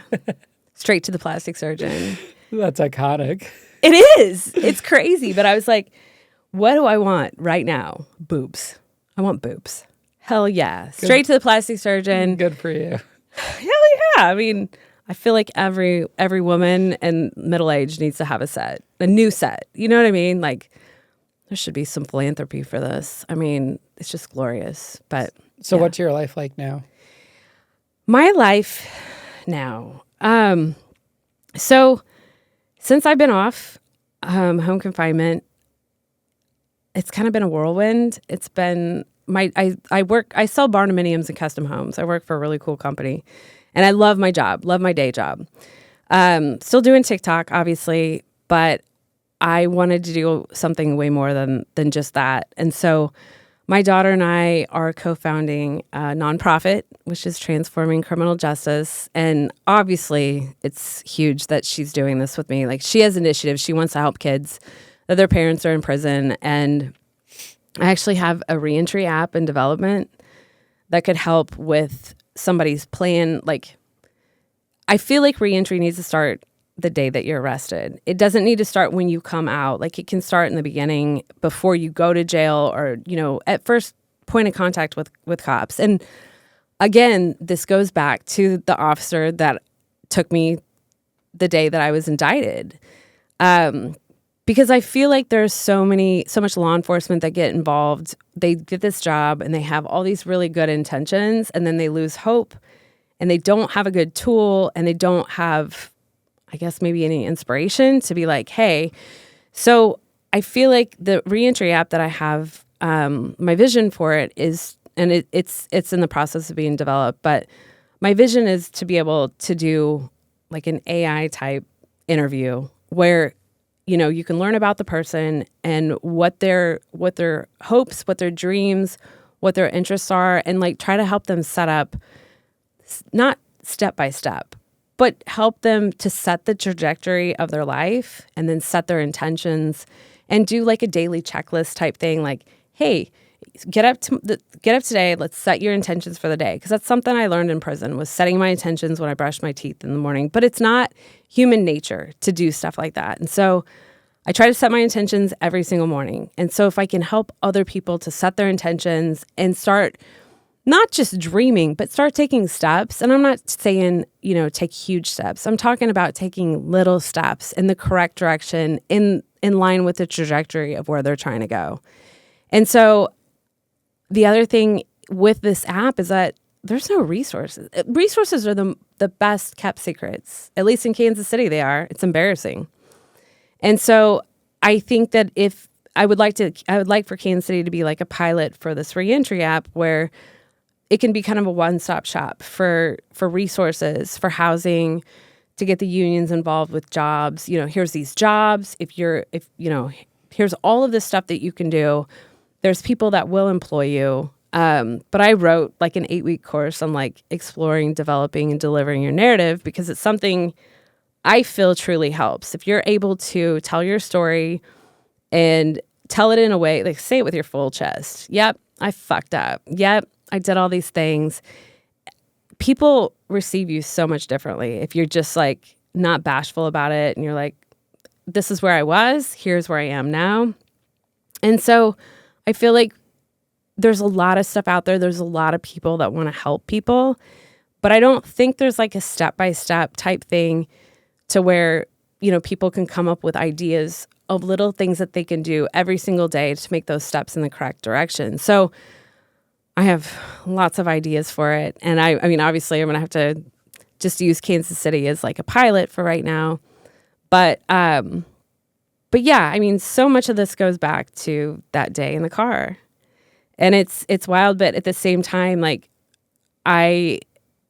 Straight to the plastic surgeon. That's iconic. It is. It's crazy. But I was like, what do I want right now? Boobs. I want boobs. Hell yeah. Straight to the plastic surgeon. Good for you. Hell yeah. I mean, I feel like every woman in middle age needs to have a new set. You know what I mean? Like, there should be some philanthropy for this. I mean, it's just glorious. But so yeah. What's your life like now? My life now. So since I've been off home confinement, it's kind of been a whirlwind. It's been I sell barndominiums and custom homes. I work for a really cool company and I love my job, love my day job. Still doing TikTok, obviously, but I wanted to do something way more than just that. And so my daughter and I are co-founding a nonprofit, which is Transforming Criminal Justice. And obviously it's huge that she's doing this with me. Like, she has initiatives. She wants to help kids that their parents are in prison. And I actually have a reentry app in development that could help with somebody's plan. Like, I feel like reentry needs to start the day that you're arrested. It doesn't need to start when you come out. Like, it can start in the beginning before you go to jail or, at first point of contact with cops. And again, this goes back to the officer that took me the day that I was indicted. Because I feel like there's so much law enforcement that get involved. They get this job and they have all these really good intentions and then they lose hope and they don't have a good tool and they don't have, I guess, maybe any inspiration to be like, hey. So I feel like the reentry app that I have, my vision for it is, and it's in the process of being developed, but my vision is to be able to do like an AI type interview where, you can learn about the person and what their hopes, what their dreams, what their interests are, and like try to help them set up, not step by step, but help them to set the trajectory of their life and then set their intentions and do like a daily checklist type thing. Like, hey, get up today. Let's set your intentions for the day. Because that's something I learned in prison, was setting my intentions when I brush my teeth in the morning. But it's not human nature to do stuff like that. And so I try to set my intentions every single morning. And so if I can help other people to set their intentions and start not just dreaming, but start taking steps. And I'm not saying, take huge steps. I'm talking about taking little steps in the correct direction, in line with the trajectory of where they're trying to go. And so the other thing with this app is that there's no resources. Resources are the best kept secrets. At least in Kansas City, they are. It's embarrassing. And so I think that I would like for Kansas City to be like a pilot for this reentry app where it can be kind of a one-stop shop for resources, for housing, to get the unions involved with jobs. Here's these jobs. Here's all of this stuff that you can do. There's people that will employ you. But I wrote like an 8-week course on like exploring, developing, and delivering your narrative, because it's something I feel truly helps. If you're able to tell your story and tell it in a way, like say it with your full chest. Yep, I fucked up. Yep, I did all these things. People receive you so much differently if you're just like not bashful about it and you're like, this is where I was, here's where I am now. And so I feel like there's a lot of stuff out there. There's a lot of people that want to help people, but I don't think there's like a step-by-step type thing to where, people can come up with ideas of little things that they can do every single day to make those steps in the correct direction. So I have lots of ideas for it. And I mean, obviously I'm going to have to just use Kansas City as like a pilot for right now. But yeah, I mean, so much of this goes back to that day in the car. And it's wild, but at the same time, like I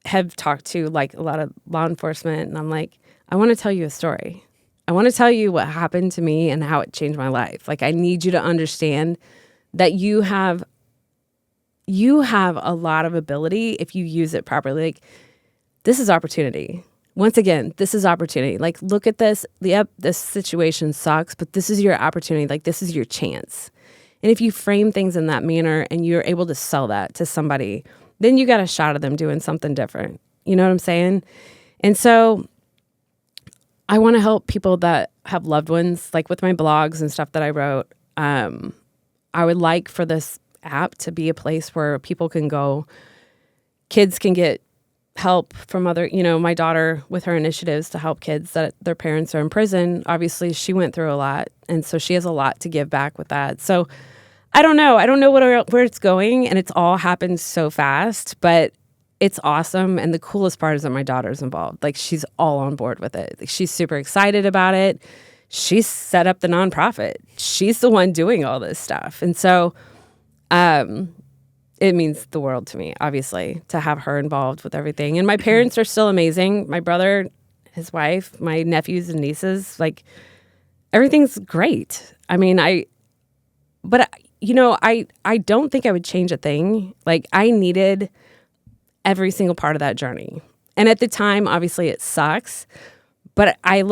have talked to like a lot of law enforcement and I'm like, I want to tell you a story. I want to tell you what happened to me and how it changed my life. Like I need you to understand that you have a lot of ability if you use it properly. Like this is opportunity. Once again, this is opportunity. Like look at this. Yep, this situation sucks, but this is your opportunity. Like this is your chance. And if you frame things in that manner and you're able to sell that to somebody, then you got a shot at them doing something different. You know what I'm saying? And so I want to help people that have loved ones, like with my blogs and stuff that I wrote. I would like for this app to be a place where people can go, kids can get help from other, my daughter with her initiatives to help kids that their parents are in prison. Obviously, she went through a lot, and so she has a lot to give back with that. So I don't know where it's going, and it's all happened so fast, but it's awesome. And the coolest part is that my daughter's involved. Like she's all on board with it. Like, she's super excited about it. She's set up the nonprofit. She's the one doing all this stuff. And so it means the world to me, obviously, to have her involved with everything. And my parents are still amazing. My brother, his wife, my nephews and nieces, like everything's great. I mean, I don't think I would change a thing. Like I needed every single part of that journey. And at the time, obviously it sucks, but I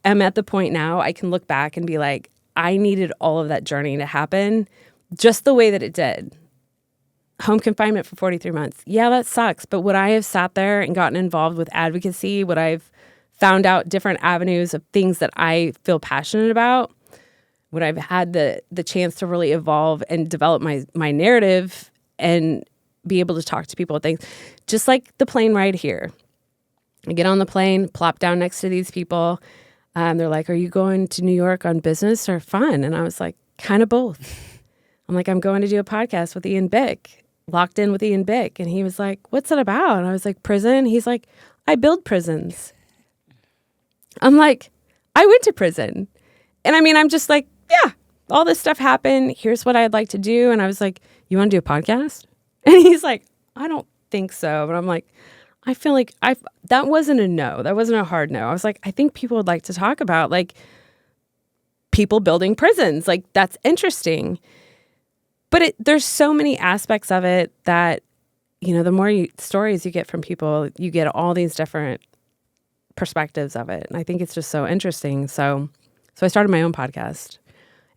am at the point now I can look back and be like, I needed all of that journey to happen just the way that it did. Home confinement for 43 months. Yeah, that sucks. But would I have sat there and gotten involved with advocacy? Would I have found out different avenues of things that I feel passionate about? Would I have had the chance to really evolve and develop my narrative and be able to talk to people and things? Just like the plane ride here. I get on the plane, plop down next to these people. They're like, are you going to New York on business or fun? And I was like, kind of both. I'm like, I'm going to do a podcast with Ian Bick, locked in with Ian Bick. And he was like, what's it about? And I was like, prison. He's like, I build prisons. I'm like, I went to prison. And I mean, I'm just like, yeah, all this stuff happened. Here's what I'd like to do. And I was like, you want to do a podcast? And he's like, I don't think so. But I'm like, I feel like that wasn't a no. That wasn't a hard no. I was like, I think people would like to talk about like people building prisons. Like that's interesting. But there's so many aspects of it that, you know, the more stories you get from people, you get all these different perspectives of it. And I think it's just so interesting. So I started my own podcast.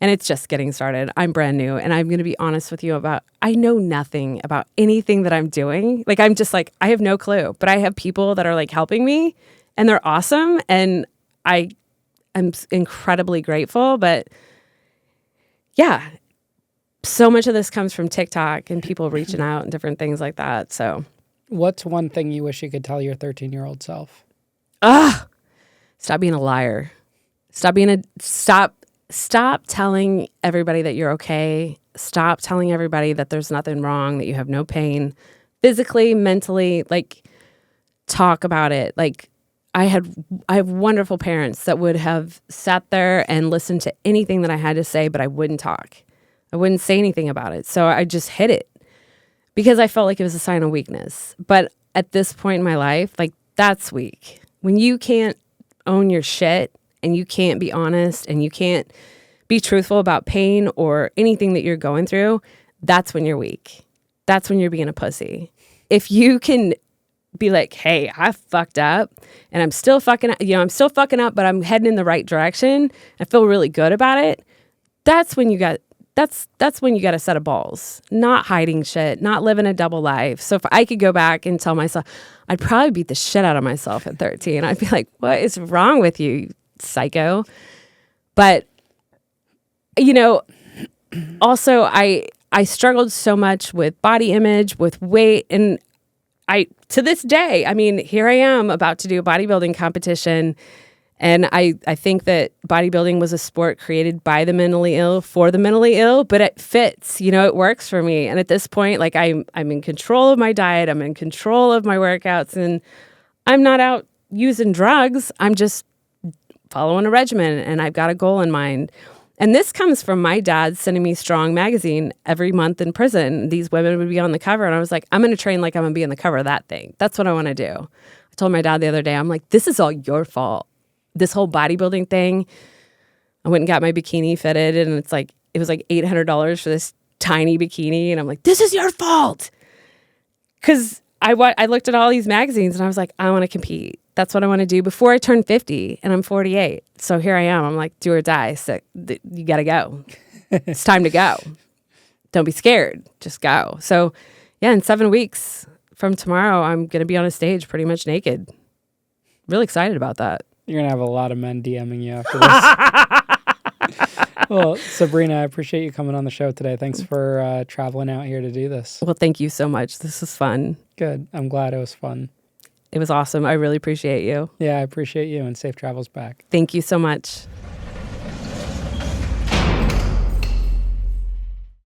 And it's just getting started. I'm brand new. And I'm going to be honest with you I know nothing about anything that I'm doing. Like, I'm just like, I have no clue. But I have people that are like helping me and they're awesome. And I'm incredibly grateful. But yeah, so much of this comes from TikTok and people reaching out and different things like that. So, what's one thing you wish you could tell your 13-year-old self? Stop being a liar. Stop telling everybody that you're okay. Stop telling everybody that there's nothing wrong, that you have no pain physically, mentally. Like, talk about it. Like, I have wonderful parents that would have sat there and listened to anything that I had to say, but I wouldn't talk. I wouldn't say anything about it. So I just hid it because I felt like it was a sign of weakness. But at this point in my life, like, that's weak. When you can't own your shit, and you can't be honest and you can't be truthful about pain or anything that you're going through, that's when you're weak. That's when you're being a pussy. If you can be like, hey, I fucked up and I'm still fucking up, but I'm heading in the right direction. I feel really good about it. That's when you got a set of balls, not hiding shit, not living a double life. So if I could go back and tell myself, I'd probably beat the shit out of myself at 13. I'd be like, what is wrong with you, psycho? But, you know, also I struggled so much with body image, with weight, and to this day, I mean, here I am about to do a bodybuilding competition, and I think that bodybuilding was a sport created by the mentally ill for the mentally ill, but it fits, you know, it works for me. And at this point, like I'm in control of my diet, I'm in control of my workouts, and I'm not out using drugs. I'm just following a regimen, and I've got a goal in mind. And this comes from my dad sending me Strong magazine every month in prison. These women would be on the cover, and I was like, I'm going to train like I'm going to be on the cover of that thing. That's what I want to do. I told my dad the other day, I'm like, this is all your fault. This whole bodybuilding thing, I went and got my bikini fitted, and it was like $800 for this tiny bikini, and I'm like, this is your fault. Because I looked at all these magazines, and I was like, I want to compete. That's what I want to do before I turn 50, and I'm 48. So here I am. I'm like, do or die. So you got to go. It's time to go. Don't be scared. Just go. So yeah, in 7 weeks from tomorrow, I'm going to be on a stage pretty much naked. Really excited about that. You're going to have a lot of men DMing you after this. Well, Sabrena, I appreciate you coming on the show today. Thanks for traveling out here to do this. Well, thank you so much. This was fun. Good. I'm glad it was fun. It was awesome. I really appreciate you. Yeah, I appreciate you, and safe travels back. Thank you so much.